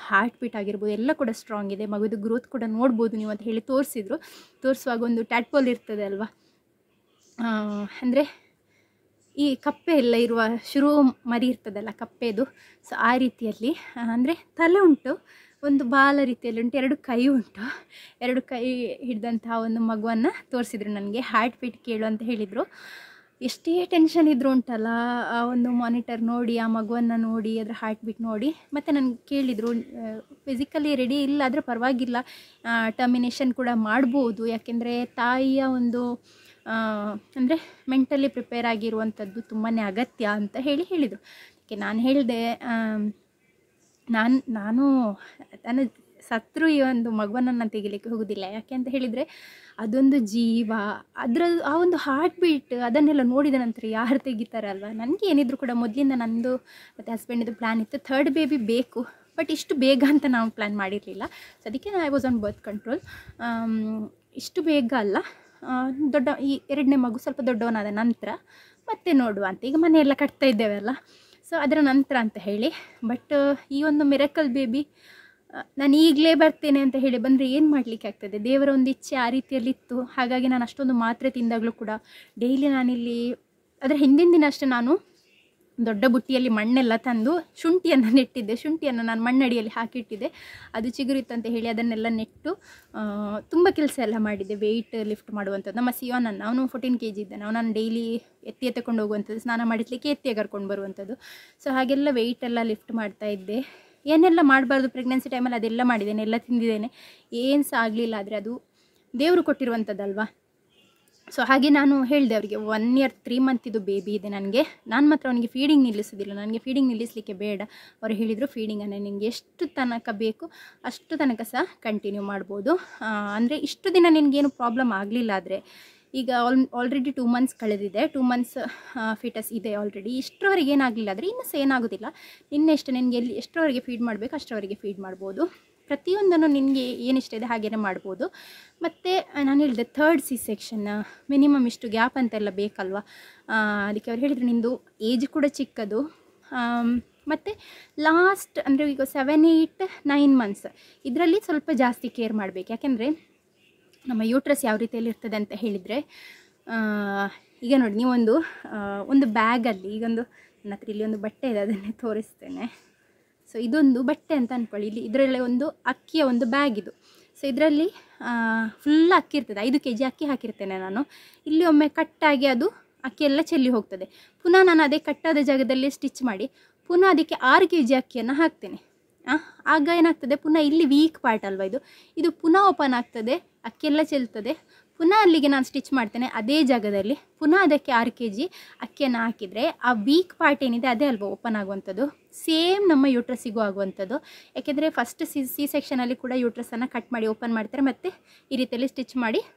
ಹಾರ್ಟ್ ಬೀಟ್ ಆಗಿರ್ಬೋದು ಎಲ್ಲ ಕೂಡ ಸ್ಟ್ರಾಂಗ್ ಇದೆ, ಮಗುವಿನ ಗ್ರೋತ್ ಕೂಡ ನೋಡ್ಬೋದು ನೀವು ಅಂತ ಹೇಳಿ ತೋರಿಸಿದ್ರು. ತೋರಿಸುವಾಗ ಒಂದು ಟ್ಯಾಡ್ಪೋಲ್ ಇರ್ತದೆ ಅಲ್ವಾ, ಅಂದರೆ ಈ ಕಪ್ಪೆ ಎಲ್ಲ ಇರುವ ಶುರು ಮರಿ ಇರ್ತದಲ್ಲ ಕಪ್ಪೆದು, ಸೊ ಆ ರೀತಿಯಲ್ಲಿ ಅಂದರೆ ತಲೆ ಉಂಟು, ಒಂದು ಬಾಲ ರೀತಿಯಲ್ಲಿ ಉಂಟು, 2 ಕೈ ಉಂಟು, 2 ಕೈ ಹಿಡಿದಂತಹ ಒಂದು ಮಗುವನ್ನು ತೋರಿಸಿದ್ರು ನನಗೆ. ಹಾರ್ಟ್ ಬೀಟ್ ಕೇಳು ಅಂತ ಹೇಳಿದರು. ಎಷ್ಟೇ ಟೆನ್ಷನ್ ಇದ್ದರೂ ಉಂಟಲ್ಲ, ಆ ಒಂದು ಮಾನಿಟರ್ ನೋಡಿ, ಆ ಮಗುವನ್ನು ನೋಡಿ, ಅದರ ಹಾರ್ಟ್ ಬೀಟ್ ನೋಡಿ, ಮತ್ತು ನನಗೆ ಕೇಳಿದರು, ಫಿಸಿಕಲಿ ರೆಡಿ ಇಲ್ಲ ಆದರೆ ಪರವಾಗಿಲ್ಲ, ಟರ್ಮಿನೇಷನ್ ಕೂಡ ಮಾಡ್ಬೋದು, ಯಾಕೆಂದರೆ ತಾಯಿಯ ಒಂದು ಅಂದರೆ ಮೆಂಟಲಿ ಪ್ರಿಪೇರ್ ಆಗಿರುವಂಥದ್ದು ತುಂಬಾ ಅಗತ್ಯ ಅಂತ ಹೇಳಿದರು. ಅದಕ್ಕೆ ನಾನು ಹೇಳಿದೆ, ನಾನು ಸತ್ರು ಈ ಒಂದು ಮಗುವನ್ನು ನಾನು ತೆಗಿಲಿಕ್ಕೆ ಹೋಗೋದಿಲ್ಲ. ಯಾಕೆ ಅಂತ ಹೇಳಿದರೆ ಅದೊಂದು ಜೀವ, ಆ ಒಂದು ಹಾರ್ಟ್ ಬೀಟ್ ಅದನ್ನೆಲ್ಲ ನೋಡಿದ ನಂತರ ಯಾರು ತೆಗಿತಾರೆ ಅಲ್ವಾ. ನನಗೆ ಏನಿದ್ರು ಕೂಡ ಮೊದಲಿಂದ ನಂದು ಮತ್ತು ಹಸ್ಬೆಂಡಿದು ಪ್ಲ್ಯಾನ್ ಇತ್ತು, 3rd ಬೇಬಿ ಬೇಕು, ಬಟ್ ಇಷ್ಟು ಬೇಗ ಅಂತ ನಾವು ಪ್ಲ್ಯಾನ್ ಮಾಡಿರಲಿಲ್ಲ. ಸೊ ಅದಕ್ಕೆ I was on birth control. ಇಷ್ಟು ಬೇಗ ಅಲ್ಲ, ಈ 2ನೇ ಮಗು ಸ್ವಲ್ಪ ದೊಡ್ಡವನಾದ ನಂತರ ಮತ್ತೆ ನೋಡುವ ಅಂತ, ಈಗ ಮನೆಯೆಲ್ಲ ಕಟ್ತಾ ಇದ್ದೇವಲ್ಲ, ಸೊ ಅದರ ನಂತರ ಅಂತ ಹೇಳಿ. ಬಟ್ ಈ ಒಂದು ಮಿರಕಲ್ ಬೇಬಿ ನಾನು ಈಗಲೇ ಬರ್ತೇನೆ ಅಂತ ಹೇಳಿ ಬಂದರೆ ಏನು ಮಾಡಲಿಕ್ಕೆ ಆಗ್ತದೆ, ದೇವರ ಒಂದು ಇಚ್ಛೆ ಆ ರೀತಿಯಲ್ಲಿತ್ತು. ಹಾಗಾಗಿ ನಾನು ಅಷ್ಟೊಂದು ಮಾತ್ರೆ ತಿಂದಾಗಲೂ ಕೂಡ ಡೈಲಿ ನಾನಿಲ್ಲಿ, ಅದರ ಹಿಂದಿನ ದಿನ ಅಷ್ಟೇ ನಾನು ದೊಡ್ಡ ಬುಟ್ಟಿಯಲ್ಲಿ ಮಣ್ಣೆಲ್ಲ ತಂದು ಶುಂಠಿಯನ್ನು ನೆಟ್ಟಿದ್ದೆ. ಶುಂಠಿಯನ್ನು ನಾನು ಮಣ್ಣಡಿಯಲ್ಲಿ ಹಾಕಿಟ್ಟಿದ್ದೆ, ಅದು ಚಿಗುರಿತ್ತಂತ ಹೇಳಿ ಅದನ್ನೆಲ್ಲ ನೆಟ್ಟು ತುಂಬ ಕೆಲಸ ಎಲ್ಲ ಮಾಡಿದ್ದೆ. ವೆಯ್ಟ್ ಲಿಫ್ಟ್ ಮಾಡುವಂಥದ್ದು. ನಮ್ಮ ಸಿಯೋನನ್ನು, ಅವನು 14 kg ಇದ್ದಾನೆ, ಅವನನ್ನು ಡೈಲಿ ಎತ್ಕೊಂಡು ಹೋಗುವಂಥದ್ದು, ಸ್ನಾನ ಮಾಡಿಸ್ಲಿಕ್ಕೆ ಎತ್ತಿ ಕರ್ಕೊಂಡು ಬರುವಂಥದ್ದು. ಸೊ ಹಾಗೆಲ್ಲ ವೆಯ್ಟ್ ಎಲ್ಲ ಲಿಫ್ಟ್ ಮಾಡ್ತಾಯಿದ್ದೆ. ಏನೆಲ್ಲ ಮಾಡಬಾರ್ದು ಪ್ರೆಗ್ನೆನ್ಸಿ ಟೈಮಲ್ಲಿ ಅದೆಲ್ಲ ಮಾಡಿದ್ದೇನೆ, ಎಲ್ಲ ತಿಂದಿದ್ದೇನೆ, ಏನು ಸಹ ಆಗಲಿಲ್ಲ. ಆದರೆ ಅದು ದೇವರು ಕೊಟ್ಟಿರುವಂಥದ್ದಲ್ವಾ. ಸೊ ಹಾಗೆ ನಾನು ಹೇಳಿದೆ ಅವರಿಗೆ, 1 year 3 month ಇದು ಬೇಬಿ ಇದೆ ನನಗೆ, ನಾನು ಮಾತ್ರ ಅವನಿಗೆ ಫೀಡಿಂಗ್ ನಿಲ್ಲಿಸೋದಿಲ್ಲ, ನನಗೆ ಫೀಡಿಂಗ್ ನಿಲ್ಲಿಸಲಿಕ್ಕೆ ಬೇಡ. ಅವರು ಹೇಳಿದರು, ಫೀಡಿಂಗನ್ನು ನಿನಗೆ ಎಷ್ಟು ತನಕ ಬೇಕು ಅಷ್ಟು ತನಕ ಸಹ ಕಂಟಿನ್ಯೂ ಮಾಡ್ಬೋದು, ಅಂದರೆ ಇಷ್ಟು ದಿನ ನಿನಗೇನು ಪ್ರಾಬ್ಲಮ್ ಆಗಲಿಲ್ಲ. ಆದರೆ ಈಗ ಆಲ್ರೆಡಿ 2 months ಕಳೆದಿದೆ, 2 months ಫಿಟಸ್ ಇದೆ ಆಲ್ರೆಡಿ, ಇಷ್ಟರವರೆಗೆ ಏನಾಗಲಿಲ್ಲ ಆದರೆ ಇನ್ನೂ ಸಹ ಏನಾಗೋದಿಲ್ಲ. ನಿನ್ನೆಷ್ಟು ನಿನಗೆ ಎಷ್ಟರವರೆಗೆ ಫೀಡ್ ಮಾಡಬೇಕು ಅಷ್ಟರವರೆಗೆ ಫೀಡ್ ಮಾಡ್ಬೋದು, ಪ್ರತಿಯೊಂದನ್ನು ನಿನಗೆ ಏನಿಷ್ಟ ಇದೆ ಹಾಗೇ ಮಾಡ್ಬೋದು. ಮತ್ತು ನಾನು ಹೇಳಿದೆ 3rd C-section ಮಿನಿಮಮ್ ಇಷ್ಟು ಗ್ಯಾಪ್ ಅಂತೆಲ್ಲ ಬೇಕಲ್ವ. ಅದಕ್ಕೆ ಅವ್ರು ಹೇಳಿದರು, ನಿಂದು ಏಜ್ ಕೂಡ ಚಿಕ್ಕದು, ಮತ್ತು ಲಾಸ್ಟ್ ಅಂದರೆ ಈಗ 7, 8, 9 months ಇದರಲ್ಲಿ ಸ್ವಲ್ಪ ಜಾಸ್ತಿ ಕೇರ್ ಮಾಡಬೇಕು. ಯಾಕೆಂದರೆ ನಮ್ಮ ಯೂಟ್ರಸ್ ಯಾವ ರೀತಿಯಲ್ಲಿ ಇರ್ತದೆ ಅಂತ ಹೇಳಿದರೆ, ಈಗ ನೋಡಿ ಒಂದು ಬ್ಯಾಗಲ್ಲಿ, ಈಗೊಂದು ನನ್ನ ಹತ್ರ ಇಲ್ಲಿ ಒಂದು ಬಟ್ಟೆ ಇದೆ, ಅದನ್ನೇ ತೋರಿಸ್ತೇನೆ. ಸೊ ಇದೊಂದು ಬಟ್ಟೆ ಅಂತ ಅಂದ್ಕೊಳ್ಳಿ, ಇದರಲ್ಲಿ ಒಂದು ಅಕ್ಕಿಯ ಒಂದು ಬ್ಯಾಗ್ ಇದು. ಸೊ ಇದರಲ್ಲಿ ಫುಲ್ ಅಕ್ಕಿ ಇರ್ತದೆ, 5 kg ಅಕ್ಕಿ ಹಾಕಿರ್ತೇನೆ ನಾನು. ಇಲ್ಲಿ ಒಮ್ಮೆ ಕಟ್ಟಾಗಿ ಅದು ಅಕ್ಕಿ ಎಲ್ಲ ಚೆಲ್ಲಿ ಹೋಗ್ತದೆ. ಪುನಃ ನಾನು ಅದೇ ಕಟ್ಟಾದ ಜಾಗದಲ್ಲಿ ಸ್ಟಿಚ್ ಮಾಡಿ ಪುನಃ ಅದಕ್ಕೆ 6 kg ಅಕ್ಕಿಯನ್ನು ಹಾಕ್ತೇನೆ. ಆಗ ಏನಾಗ್ತದೆ, ಪುನಃ ಇಲ್ಲಿ ವೀಕ್ ಪಾರ್ಟ್ ಅಲ್ವಾ ಇದು ಪುನಃ ಓಪನ್ ಆಗ್ತದೆ, ಅಕ್ಕಿಯೆಲ್ಲ ಚೆಲ್ತದೆ. ಪುನಃ ಅಲ್ಲಿಗೆ ನಾನು ಸ್ಟಿಚ್ ಮಾಡ್ತೇನೆ, ಅದೇ ಜಾಗದಲ್ಲಿ ಪುನಃ ಅದಕ್ಕೆ 6 kg ಅಕ್ಕಿಯನ್ನು ಹಾಕಿದರೆ ಆ ವೀಕ್ ಪಾರ್ಟ್ ಏನಿದೆ ಅದೇ ಅಲ್ವಾ ಓಪನ್ ಆಗುವಂಥದ್ದು. ಸೇಮ್ ನಮ್ಮ ಯೂಟ್ರಸ್ಸಿಗೂ ಆಗುವಂಥದ್ದು. ಯಾಕೆಂದರೆ ಫಸ್ಟ್ C-sectionನಲ್ಲಿ ಕೂಡ ಯೂಟ್ರಸನ್ನು ಕಟ್ ಮಾಡಿ ಓಪನ್ ಮಾಡ್ತಾರೆ, ಮತ್ತು ಈ ರೀತಿಯಲ್ಲಿ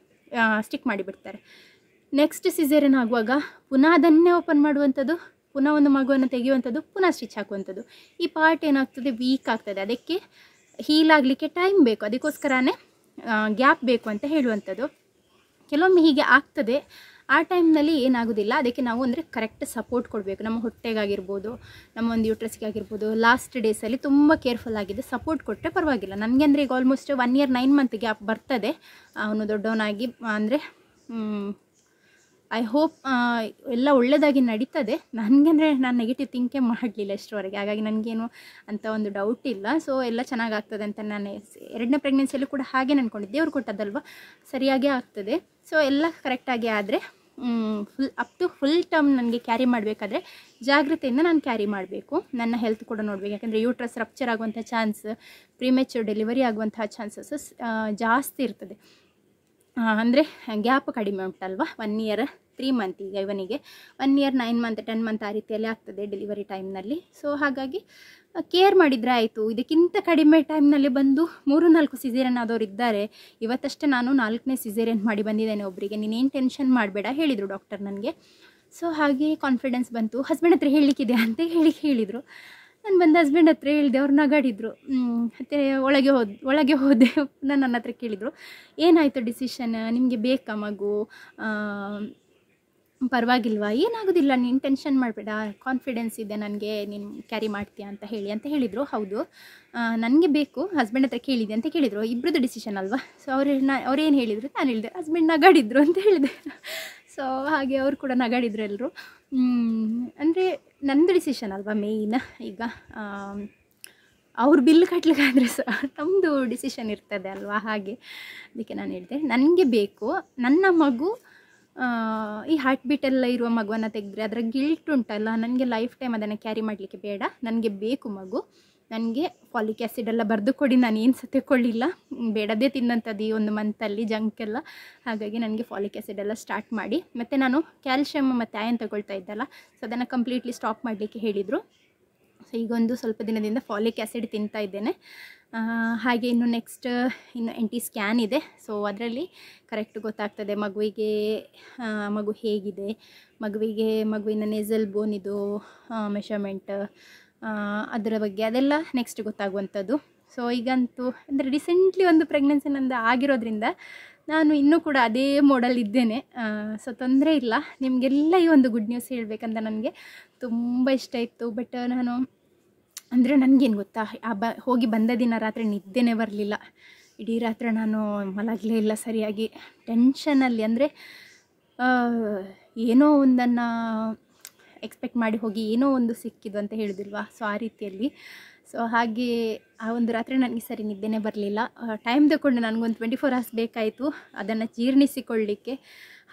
ಸ್ಟಿಕ್ ಮಾಡಿಬಿಡ್ತಾರೆ. ನೆಕ್ಸ್ಟ್ ಸಿಸೇರಿಯನ್ ಆಗುವಾಗ ಪುನಃ ಅದನ್ನೇ ಓಪನ್ ಮಾಡುವಂಥದ್ದು, ಪುನಃ ಒಂದು ಮಗುವನ್ನು ತೆಗೆಯುವಂಥದ್ದು, ಪುನಃ ಸ್ಟಿಚ್ ಹಾಕುವಂಥದ್ದು. ಈ ಪಾರ್ಟ್ ಏನಾಗ್ತದೆ, ವೀಕ್ ಆಗ್ತದೆ, ಅದಕ್ಕೆ ಹೀಲ್ ಆಗಲಿಕ್ಕೆ ಟೈಮ್ ಬೇಕು, ಅದಕ್ಕೋಸ್ಕರನೇ ಗ್ಯಾಪ್ ಬೇಕು ಅಂತ ಹೇಳುವಂಥದ್ದು. ಕೆಲವೊಮ್ಮೆ ಹೀಗೆ ಆಗ್ತದೆ, ಆ ಟೈಮ್ನಲ್ಲಿ ಏನಾಗೋದಿಲ್ಲ. ಅದಕ್ಕೆ ನಾವು ಅಂದರೆ ಕರೆಕ್ಟ್ ಸಪೋರ್ಟ್ ಕೊಡಬೇಕು, ನಮ್ಮ ಹೊಟ್ಟೆಗಾಗಿರ್ಬೋದು, ನಮ್ಮ ಒಂದು ಯೂಟ್ರಸ್ಗೆ ಆಗಿರ್ಬೋದು. ಲಾಸ್ಟ್ ಡೇಸಲ್ಲಿ ತುಂಬ ಕೇರ್ಫುಲ್ ಆಗಿದೆ, ಸಪೋರ್ಟ್ ಕೊಟ್ಟರೆ ಪರವಾಗಿಲ್ಲ. ನನಗೆ ಅಂದರೆ ಈಗ ಆಲ್ಮೋಸ್ಟ್ 1 year 9 month ಗ್ಯಾಪ್ ಬರ್ತದೆ, ಅವನು ದೊಡ್ಡವನಾಗಿ. ಅಂದರೆ ಐ ಹೋಪ್ ಎಲ್ಲ ಒಳ್ಳೆಯದಾಗಿ ನಡೀತದೆ. ನನಗೆ ಅಂದರೆ ನಾನು ನೆಗೆಟಿವ್ ಥಿಂಕೇ ಮಾಡಲಿಲ್ಲ ಇಷ್ಟರವರೆಗೆ, ಹಾಗಾಗಿ ನನಗೇನು ಅಂತ ಒಂದು ಡೌಟ್ ಇಲ್ಲ. ಸೊ ಎಲ್ಲ ಚೆನ್ನಾಗಾಗ್ತದೆ ಅಂತ ನಾನು 2ನೇ ಪ್ರೆಗ್ನೆನ್ಸಿಯಲ್ಲೂ ಕೂಡ ಹಾಗೆ ಅಂದ್ಕೊಂಡಿದ್ದೆ, ದೇವ್ರು ಕೊಟ್ಟದ್ದಲ್ವ, ಸರಿಯಾಗೇ ಆಗ್ತದೆ. ಸೊ ಎಲ್ಲ ಕರೆಕ್ಟಾಗಿ ಆದರೆ ಫುಲ್ ಟರ್ಮ್ ನನಗೆ ಕ್ಯಾರಿ ಮಾಡಬೇಕಾದ್ರೆ ಜಾಗ್ರತೆಯಿಂದ ನಾನು ಕ್ಯಾರಿ ಮಾಡಬೇಕು, ನನ್ನ ಹೆಲ್ತ್ ಕೂಡ ನೋಡಬೇಕು. ಯಾಕೆಂದರೆ ಯೂಟ್ರಸ್ ರಪ್ಚರ್ ಆಗುವಂಥ ಚಾನ್ಸ್, ಪ್ರಿಮೆಚ್ಯೂರ್ ಡೆಲಿವರಿ ಆಗುವಂತಹ ಚಾನ್ಸಸ್ ಜಾಸ್ತಿ ಇರ್ತದೆ. ಅಂದರೆ ಗ್ಯಾಪ್ ಕಡಿಮೆ ಉಂಟಲ್ವ, 1 year 3 month ಈಗ ಇವನಿಗೆ, 1 year 9 month 10 month ಆ ರೀತಿಯಲ್ಲಿ ಆಗ್ತದೆ ಡೆಲಿವರಿ ಟೈಮ್ನಲ್ಲಿ. ಸೊ ಹಾಗಾಗಿ ಕೇರ್ ಮಾಡಿದರೆ ಆಯಿತು. ಇದಕ್ಕಿಂತ ಕಡಿಮೆ ಟೈಮ್ನಲ್ಲಿ ಬಂದು 3-4 ಸಿಸೇರಿಯನ್ ಆದವರು ಇದ್ದಾರೆ. ಇವತ್ತಷ್ಟೇ ನಾನು 4ನೇ ಸಿಸೇರಿಯನ್ ಮಾಡಿ ಬಂದಿದ್ದೇನೆ ಒಬ್ಬರಿಗೆ. ನೀನೇನು ಟೆನ್ಷನ್ ಮಾಡಬೇಡ ಹೇಳಿದರು ಡಾಕ್ಟರ್ ನನಗೆ. ಸೊ ಹಾಗೆ ಕಾನ್ಫಿಡೆನ್ಸ್ ಬಂತು. ಹಸ್ಬೆಂಡ್ ಹತ್ರ ಹೇಳಲಿಕ್ಕಿದೆ ಅಂತ ಹೇಳಿದರು. ನಾನು ಬಂದು ಹಸ್ಬೆಂಡ್ ಹತ್ರ ಹೇಳಿದೆ, ಅವ್ರು ನಗಾಡಿದ್ರು. ಮತ್ತು ಒಳಗೆ ಹೋದೆ. ನನ್ನ ಹತ್ರ ಕೇಳಿದರು, ಏನಾಯಿತು ಡಿಸಿಷನ್, ನಿಮಗೆ ಬೇಕಾ ಮಗು, ಪರವಾಗಿಲ್ವಾ, ಏನಾಗೋದಿಲ್ಲ, ನೀನು ಟೆನ್ಷನ್ ಮಾಡಬೇಡ, ಕಾನ್ಫಿಡೆನ್ಸ್ ಇದೆ ನನಗೆ, ನೀನು ಕ್ಯಾರಿ ಮಾಡ್ತೀಯಾ ಅಂತ ಹೇಳಿದರು. ಹೌದು, ನನಗೆ ಬೇಕು, ಹಸ್ಬೆಂಡ್ ಹತ್ರ ಕೇಳಿದೆ ಅಂತ ಕೇಳಿದರು. ಇಬ್ಬರದ್ದು ಡಿಸಿಷನ್ ಅಲ್ವಾ. ಸೊ ಅವ್ರೇನು ಹೇಳಿದರು, ನಾನು ಹೇಳಿದೆ, ಹಸ್ಬೆಂಡ್ ನಗಾಡಿದ್ರು ಅಂತ ಹೇಳಿದೆ. ಸೊ ಹಾಗೆ ಅವ್ರು ಕೂಡ ನಗಾಡಿದ್ರು ಎಲ್ಲರೂ. ಅಂದರೆ ನಂದು ಡಿಸಿಷನ್ ಅಲ್ವಾ ಮೇಯ್ನ್. ಈಗ ಅವ್ರು ಬಿಲ್ ಕಟ್ಟಲಿಕ್ಕಾದರೆ ಸಹ ನಮ್ಮದು ಡಿಸಿಷನ್ ಇರ್ತದೆ ಅಲ್ವಾ. ಹಾಗೆ ಅದಕ್ಕೆ ನಾನು ಹೇಳಿದೆ, ನನಗೆ ಬೇಕು ನನ್ನ ಮಗು, ಈ ಹಾರ್ಟ್ ಬೀಟೆಲ್ಲ ಇರುವ ಮಗುವನ್ನು ತೆಗೆದ್ರೆ ಅದರ ಗಿಲ್ಟ್ ಉಂಟಲ್ಲ, ನನಗೆ ಲೈಫ್ ಟೈಮ್ ಅದನ್ನು ಕ್ಯಾರಿ ಮಾಡಲಿಕ್ಕೆ ಬೇಡ, ನನಗೆ ಬೇಕು ಮಗು, ನನಗೆ ಫಾಲಿಕ್ ಆ್ಯಸಿಡ್ ಎಲ್ಲ ಬರೆದು ಕೊಡಿ, ನಾನು ಏನು ಸಹ ತಗೊಳ್ಳಿಲ್ಲ, ಬೇಡದೇ ತಿನ್ನಂಥದ್ದು ಈ ಒಂದು ಮಂತಲ್ಲಿ ಜಂಕೆಲ್ಲ. ಹಾಗಾಗಿ ನನಗೆ ಫಾಲಿಕ್ ಆ್ಯಸಿಡ್ ಎಲ್ಲ ಸ್ಟಾರ್ಟ್ ಮಾಡಿ, ಮತ್ತು ನಾನು ಕ್ಯಾಲ್ಶಿಯಮ್ ಮತ್ತು ಅಯನ್ ತಗೊಳ್ತಾ ಇದ್ದಲ್ಲ, ಸೊ ಅದನ್ನು ಕಂಪ್ಲೀಟ್ಲಿ ಸ್ಟಾಪ್ ಮಾಡಲಿಕ್ಕೆ ಹೇಳಿದರು. ಸೊ ಈಗೊಂದು ಸ್ವಲ್ಪ ದಿನದಿಂದ ಫಾಲಿಕ್ ಆ್ಯಸಿಡ್ ತಿಂತಾ ಇದ್ದೇನೆ. ಹಾಗೆ ಇನ್ನು ನೆಕ್ಸ್ಟ್ NT ಸ್ಕ್ಯಾನ್ ಇದೆ. ಸೊ ಅದರಲ್ಲಿ ಕರೆಕ್ಟ್ ಗೊತ್ತಾಗ್ತದೆ ಮಗು ಹೇಗಿದೆ, ಮಗುವಿನ ನೇಸಲ್ ಬೋನಿದು ಮೆಷರ್ಮೆಂಟ್, ಅದರ ಬಗ್ಗೆ ಅದೆಲ್ಲ ನೆಕ್ಸ್ಟ್ ಗೊತ್ತಾಗುವಂಥದ್ದು. ಸೊ ಈಗಂತೂ ಅಂದರೆ ರೀಸೆಂಟ್ಲಿ ಒಂದು ಪ್ರೆಗ್ನೆನ್ಸಿ ನಂದು ಆಗಿರೋದ್ರಿಂದ ನಾನು ಇನ್ನೂ ಕೂಡ ಅದೇ ಮೋಡಲ್ ಇದ್ದೇನೆ. ಸೊ ತೊಂದರೆ ಇಲ್ಲ. ನಿಮಗೆಲ್ಲ ಈ ಒಂದು ಗುಡ್ ನ್ಯೂಸ್ ಹೇಳಬೇಕಂತ ನನಗೆ ತುಂಬ ಇಷ್ಟ ಇತ್ತು. ಬಟ್ ನಾನು ಅಂದರೆ ನನಗೇನು ಗೊತ್ತಾ, ಹೋಗಿ ಬಂದ ದಿನ ರಾತ್ರಿ ನಿದ್ದೆನೇ ಬರಲಿಲ್ಲ. ಇಡೀ ರಾತ್ರಿ ನಾನು ಮಲಗಲೇ ಇಲ್ಲ ಸರಿಯಾಗಿ, ಟೆನ್ಷನಲ್ಲಿ. ಅಂದರೆ ಏನೋ ಒಂದನ್ನು ಎಕ್ಸ್ಪೆಕ್ಟ್ ಮಾಡಿ ಹೋಗಿ ಏನೋ ಒಂದು ಸಿಕ್ಕಿದ್ದು ಅಂತ ಹೇಳೋದಿಲ್ವಾ, ಸೊ ಆ ರೀತಿಯಲ್ಲಿ. ಸೊ ಹಾಗೆ ಆ ಒಂದು ರಾತ್ರಿ ನನಗೆ ಸರಿ ನಿದ್ದೆನೇ ಬರಲಿಲ್ಲ. ಟೈಮ್ ತಗೊಂಡು ನನಗೊಂದು 24 hours ಬೇಕಾಯಿತು ಅದನ್ನು ಜೀರ್ಣಿಸಿಕೊಳ್ಳಲಿಕ್ಕೆ.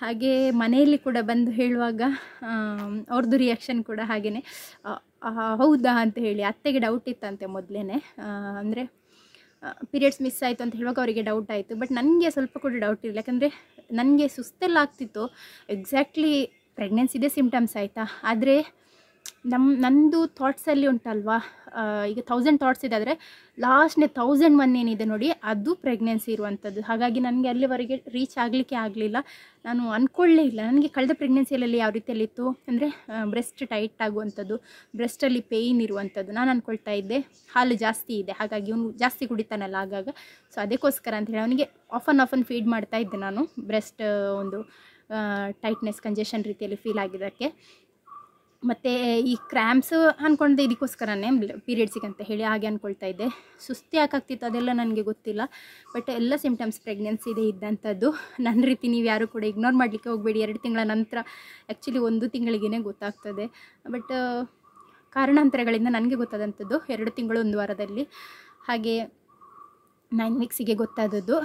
ಹಾಗೆ ಮನೆಯಲ್ಲಿ ಕೂಡ ಬಂದು ಹೇಳುವಾಗ ಅವ್ರದ್ದು ರಿಯಾಕ್ಷನ್ ಕೂಡ ಹಾಗೆಯೇ, ಹೌದಾ ಅಂತ ಹೇಳಿ. ಅತ್ತೆಗೆ ಡೌಟ್ ಇತ್ತಂತೆ ಮೊದಲೇ, ಅಂದರೆ ಪೀರಿಯಡ್ಸ್ ಮಿಸ್ ಆಯಿತು ಅಂತ ಹೇಳುವಾಗ ಅವರಿಗೆ ಡೌಟ್ ಆಯಿತು. ಬಟ್ ನನಗೆ ಸ್ವಲ್ಪ ಕೂಡ ಡೌಟ್ ಇರಲಿಲ್ಲ, ಯಾಕಂದರೆ ನನಗೆ ಸುಸ್ತೆಲ್ಲ ಆಗ್ತಿತ್ತು. ಎಕ್ಸಾಕ್ಟ್ಲಿ ಪ್ರೆಗ್ನೆನ್ಸಿದೇ ಸಿಮ್ಟಮ್ಸ್ ಆಯಿತಾ. ಆದರೆ ನಂದು ಥಾಟ್ಸಲ್ಲಿ ಉಂಟಲ್ವಾ, ಈಗ 1000 ಥಾಟ್ಸ್ ಇದೆ, ಆದರೆ ಲಾಸ್ಟ್ನೇ 1001 ಏನಿದೆ ನೋಡಿ, ಅದು ಪ್ರೆಗ್ನೆನ್ಸಿ ಇರುವಂಥದ್ದು. ಹಾಗಾಗಿ ನನಗೆ ಅಲ್ಲಿವರೆಗೆ ರೀಚ್ ಆಗಲಿಕ್ಕೆ ಆಗಲಿಲ್ಲ. ನಾನು ಅಂದ್ಕೊಳ್ಳೇ ಇಲ್ಲ. ನನಗೆ ಕಳೆದ ಪ್ರೆಗ್ನೆನ್ಸಿಯಲ್ಲಿ ಯಾವ ರೀತಿಯಲ್ಲಿತ್ತು ಅಂದರೆ ಬ್ರೆಸ್ಟ್ ಟೈಟ್ ಆಗುವಂಥದ್ದು, ಬ್ರೆಸ್ಟಲ್ಲಿ ಪೇಯ್ನ್ ಇರುವಂಥದ್ದು. ನಾನು ಅಂದ್ಕೊಳ್ತಾ ಇದ್ದೆ ಹಾಲು ಜಾಸ್ತಿ ಇದೆ, ಹಾಗಾಗಿ ಇವನು ಜಾಸ್ತಿ ಕುಡಿತಾನಲ್ಲ ಆಗಾಗ, ಸೊ ಅದಕ್ಕೋಸ್ಕರ ಅಂಥೇಳಿ ಅವನಿಗೆ ಆಫನ್ ಫೀಡ್ ಮಾಡ್ತಾ ಇದ್ದೆ ನಾನು, ಬ್ರೆಸ್ಟ್ ಒಂದು ಟೈಟ್ನೆಸ್ ಕಂಜೆಷನ್ ರೀತಿಯಲ್ಲಿ ಫೀಲ್ ಆಗಿದ್ದಕ್ಕೆ. ಮತ್ತು ಈ ಕ್ರ್ಯಾಂಪ್ಸ್ ಅಂದ್ಕೊಂಡೆ ಇದಕ್ಕೋಸ್ಕರನೇ ಪೀರಿಯಡ್ಸಿಗೆ ಅಂತ ಹೇಳಿ ಹಾಗೆ ಅಂದ್ಕೊಳ್ತಾ ಇದ್ದೆ. ಸುಸ್ತು ಯಾಕಾಗ್ತಿತ್ತು ಅದೆಲ್ಲ ನನಗೆ ಗೊತ್ತಿಲ್ಲ. ಬಟ್ ಎಲ್ಲ ಸಿಮ್ಟಮ್ಸ್ ಪ್ರೆಗ್ನೆನ್ಸಿದೆ ಇದ್ದಂಥದ್ದು. ನನ್ನ ರೀತಿ ನೀವು ಯಾರು ಕೂಡ ಇಗ್ನೋರ್ ಮಾಡಲಿಕ್ಕೆ ಹೋಗಬೇಡಿ. 2 ತಿಂಗಳ ನಂತರ, ಆ್ಯಕ್ಚುಲಿ 1 ತಿಂಗಳಿಗೇ ಗೊತ್ತಾಗ್ತದೆ. ಬಟ್ ಕಾರಣಾಂತರಗಳಿಂದ ನನಗೆ ಗೊತ್ತಾದಂಥದ್ದು 2 ತಿಂಗಳು 1 ವಾರದಲ್ಲಿ. ಹಾಗೆ 9 ವೀಕ್ಸಿಗೆ ಗೊತ್ತಾದದ್ದು.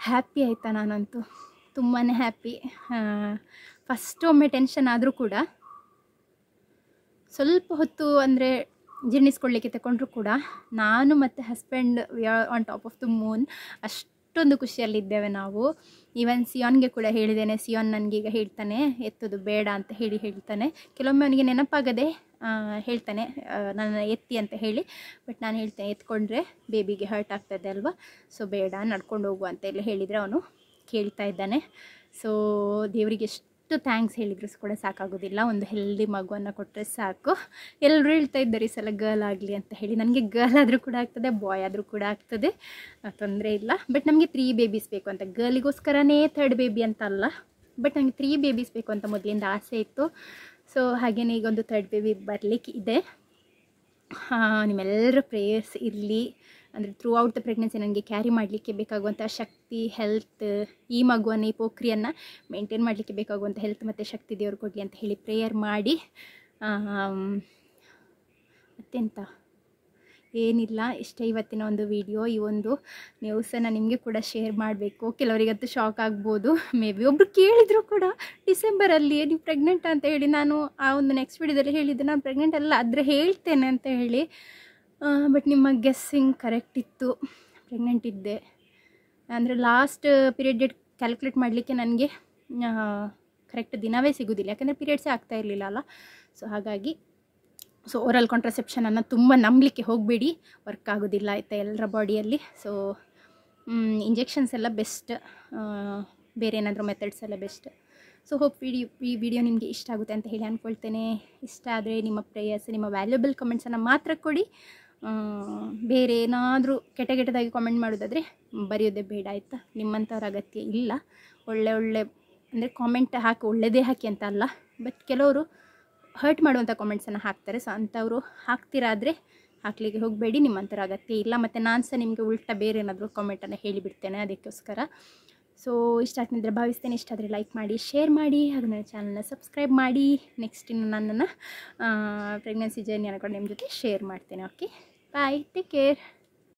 ಹ್ಯಾಪಿ ಆಯಿತಾ, ನಾನಂತೂ ತುಂಬಾ ಹ್ಯಾಪಿ. ಫಸ್ಟ್ ಒಮ್ಮೆ ಟೆನ್ಷನ್ ಆದರೂ ಕೂಡ ಸ್ವಲ್ಪ ಹೊತ್ತು ಅಂದರೆ ಜೀರ್ಣಿಸ್ಕೊಳ್ಳಿಕ್ಕೆ ತಗೊಂಡ್ರು ಕೂಡ ನಾನು ಮತ್ತು husband we are on top of the Moon. ಅಷ್ಟೊಂದು ಖುಷಿಯಲ್ಲಿದ್ದೇವೆ ನಾವು. ಈವನ್ ಸಿಯಾನ್ಗೆ ಕೂಡ ಹೇಳಿದ್ದೇನೆ. ಸಿಯಾನ್ ನನಗೀಗ ಹೇಳ್ತಾನೆ ಎತ್ತೋದು ಬೇಡ ಅಂತ ಹೇಳ್ತಾನೆ. ಕೆಲವೊಮ್ಮೆ ಅವನಿಗೆ ನೆನಪಾಗದೆ ಹೇಳ್ತಾನೆ ನನ್ನ ಎತ್ತಿ ಅಂತ ಹೇಳಿ. ಬಟ್ ನಾನು ಹೇಳ್ತೇನೆ ಎತ್ಕೊಂಡ್ರೆ ಬೇಬಿಗೆ ಹರ್ಟ್ ಆಗ್ತದೆ ಅಲ್ವಾ, ಸೊ ಬೇಡ, ನಡ್ಕೊಂಡು ಹೋಗು ಅಂತ ಎಲ್ಲ ಹೇಳಿದರೆ ಅವನು ಕೇಳ್ತಾ ಇದ್ದಾನೆ. ಸೊ ದೇವರಿಗೆ ಎಷ್ಟು ಥ್ಯಾಂಕ್ಸ್ ಹೇಳಿದ್ರು ಕೂಡ ಸಾಕಾಗೋದಿಲ್ಲ. ಒಂದು ಹೆಲ್ದಿ ಮಗುವನ್ನು ಕೊಟ್ಟರೆ ಸಾಕು. ಎಲ್ಲರೂ ಹೇಳ್ತಾ ಇದ್ದಾರೆ ಈ ಸಲ ಗರ್ಲ್ ಆಗಲಿ ಅಂತ ಹೇಳಿ. ನನಗೆ ಗರ್ಲ್ ಆದರೂ ಕೂಡ ಆಗ್ತದೆ, ಬಾಯ್ ಆದರೂ ಕೂಡ ಆಗ್ತದೆ, ತೊಂದರೆ ಇಲ್ಲ. ಬಟ್ ನಮಗೆ 3 ಬೇಬೀಸ್ ಬೇಕು ಅಂತ, ಗರ್ಲಿಗೋಸ್ಕರನೇ 3rd ಬೇಬಿ ಅಂತ ಅಲ್ಲ, ಬಟ್ ನನಗೆ 3 ಬೇಬೀಸ್ ಬೇಕು ಅಂತ ಮೊದಲಿಂದ ಆಸೆ ಇತ್ತು. ಸೊ ಹಾಗೆಯೇ ಈಗ ಒಂದು 3rd ಬೇಬಿ ಬರಲಿಕ್ಕೆ ಇದೆ. ನಿಮ್ಮೆಲ್ಲರ ಪ್ರೇಯರ್ಸ್ ಇರಲಿ. ಅಂದರೆ ಥ್ರೂ ಔಟ್ ದ ಪ್ರೆಗ್ನೆನ್ಸಿ ನನಗೆ ಕ್ಯಾರಿ ಮಾಡಲಿಕ್ಕೆ ಬೇಕಾಗುವಂಥ ಶಕ್ತಿ, ಹೆಲ್ತ್, ಈ ಮಗುವನ್ನು, ಈ ಪೋಖ್ರಿಯನ್ನು ಮೇಂಟೈನ್ ಮಾಡಲಿಕ್ಕೆ ಬೇಕಾಗುವಂಥ ಹೆಲ್ತ್ ಮತ್ತು ಶಕ್ತಿ ದೇವರು ಕೊಡಲಿ ಅಂತ ಹೇಳಿ ಪ್ರೇಯರ್ ಮಾಡಿ. ಮತ್ತೆಂತ ಏನಿಲ್ಲ, ಇಷ್ಟೇ ಇವತ್ತಿನ ಒಂದು ವಿಡಿಯೋ. ಈ ಒಂದು ನ್ಯೂಸನ್ನು ನಿಮಗೆ ಕೂಡ ಶೇರ್ ಮಾಡಬೇಕು. ಕೆಲವರಿಗಂತೂ ಶಾಕ್ ಆಗ್ಬೋದು. ಮೇ ಬಿ ಒಬ್ಬರು ಕೇಳಿದ್ರು ಕೂಡ ಡಿಸೆಂಬರಲ್ಲಿ ನೀವು ಪ್ರೆಗ್ನೆಂಟ್ ಅಂತ ಹೇಳಿ. ನಾನು ಆ ಒಂದು ನೆಕ್ಸ್ಟ್ ವಿಡಿಯೋದಲ್ಲಿ ಹೇಳಿದ್ದೆ ನಾನು ಪ್ರೆಗ್ನೆಂಟ್ ಅಲ್ಲ, ಆದರೆ ಹೇಳ್ತೇನೆ ಅಂತ ಹೇಳಿ. ಬಟ್ ನಿಮ್ಮ ಗೆಸ್ಸಿಂಗ್ ಕರೆಕ್ಟ್ ಇತ್ತು, ಪ್ರೆಗ್ನೆಂಟ್ ಇದ್ದೆ. ಅಂದರೆ ಲಾಸ್ಟ್ ಪೀರಿಯಡ್ ಡೇಟ್ ಕ್ಯಾಲ್ಕುಲೇಟ್ ಮಾಡಲಿಕ್ಕೆ ನನಗೆ ಕರೆಕ್ಟ್ ದಿನವೇ ಸಿಗೋದಿಲ್ಲ, ಯಾಕಂದರೆ ಪೀರಿಯಡ್ಸೇ ಆಗ್ತಾ ಇರಲಿಲ್ಲ ಅಲ್ಲ. ಸೊ ಹಾಗಾಗಿ ಓರಲ್ ಕಾಂಟ್ರಸೆಪ್ಷನನ್ನು ತುಂಬ ನಂಬಲಿಕ್ಕೆ ಹೋಗಬೇಡಿ, ವರ್ಕ್ ಆಗೋದಿಲ್ಲ ಆಯಿತಾ ಎಲ್ಲರ ಬಾಡಿಯಲ್ಲಿ. ಸೊ ಇಂಜೆಕ್ಷನ್ಸ್ ಎಲ್ಲ ಬೆಸ್ಟ್, ಬೇರೆ ಏನಾದರೂ ಮೆಥಡ್ಸ್ ಎಲ್ಲ ಬೆಸ್ಟ್. ಸೊ ಹೋಪ್ ಈ ವಿಡಿಯೋ ನಿಮಗೆ ಇಷ್ಟ ಆಗುತ್ತೆ ಅಂತ ಹೇಳಿ ಅಂದ್ಕೊಳ್ತೇನೆ. ಇಷ್ಟ ಆದರೆ ನಿಮ್ಮ ಪ್ರೇಯರ್ಸ್, ನಿಮ್ಮ ವ್ಯಾಲ್ಯೂಬಲ್ ಕಮೆಂಟ್ಸನ್ನು ಮಾತ್ರ ಕೊಡಿ. ಬೇರೆ ಏನಾದರೂ ಕೆಟ್ಟದಾಗಿ ಕಾಮೆಂಟ್ ಮಾಡೋದಾದರೆ ಬರೆಯೋದೇ ಬೇಡ ಆಯಿತಾ. ನಿಮ್ಮಂಥವ್ರ ಅಗತ್ಯ ಇಲ್ಲ. ಒಳ್ಳೆ ಅಂದರೆ ಕಾಮೆಂಟ್ ಹಾಕಿ ಒಳ್ಳೆಯದೇ ಹಾಕಿ ಅಂತ ಅಲ್ಲ, ಬಟ್ ಕೆಲವರು ಹರ್ಟ್ ಮಾಡುವಂಥ ಕಾಮೆಂಟ್ಸನ್ನು ಹಾಕ್ತಾರೆ. ಸೊ ಅಂಥವರು ಹಾಕ್ತಿರಾದರೆ ಹಾಕ್ಲಿಕ್ಕೆ ಹೋಗಬೇಡಿ, ನಿಮ್ಮಂಥರ ಅಗತ್ಯ ಇಲ್ಲ. ಮತ್ತು ನಾನು ಸಹ ನಿಮಗೆ ಉಲ್ಟಾ ಬೇರೆ ಏನಾದರೂ ಕಾಮೆಂಟನ್ನು ಹೇಳಿಬಿಡ್ತೇನೆ, ಅದಕ್ಕೋಸ್ಕರ. ಸೊ ಇಷ್ಟ ಆಗ್ತಿದ್ರೆ ಭಾವಿಸ್ತೇನೆ. ಇಷ್ಟ ಆದರೆ ಲೈಕ್ ಮಾಡಿ, ಶೇರ್ ಮಾಡಿ, ಹಾಗೂ ನನ್ನ ಚಾನಲ್ನ ಸಬ್ಸ್ಕ್ರೈಬ್ ಮಾಡಿ. ನೆಕ್ಸ್ಟ್ ಇನ್ನು ನನ್ನನ್ನು ಪ್ರೆಗ್ನೆನ್ಸಿ ಜರ್ನಿ ಅನ್ಕೊಂಡು ನಿಮ್ಮ ಜೊತೆ ಶೇರ್ ಮಾಡ್ತೇನೆ. ಓಕೆ, ಬಾಯ್, ಟೇಕ್ ಕೇರ್.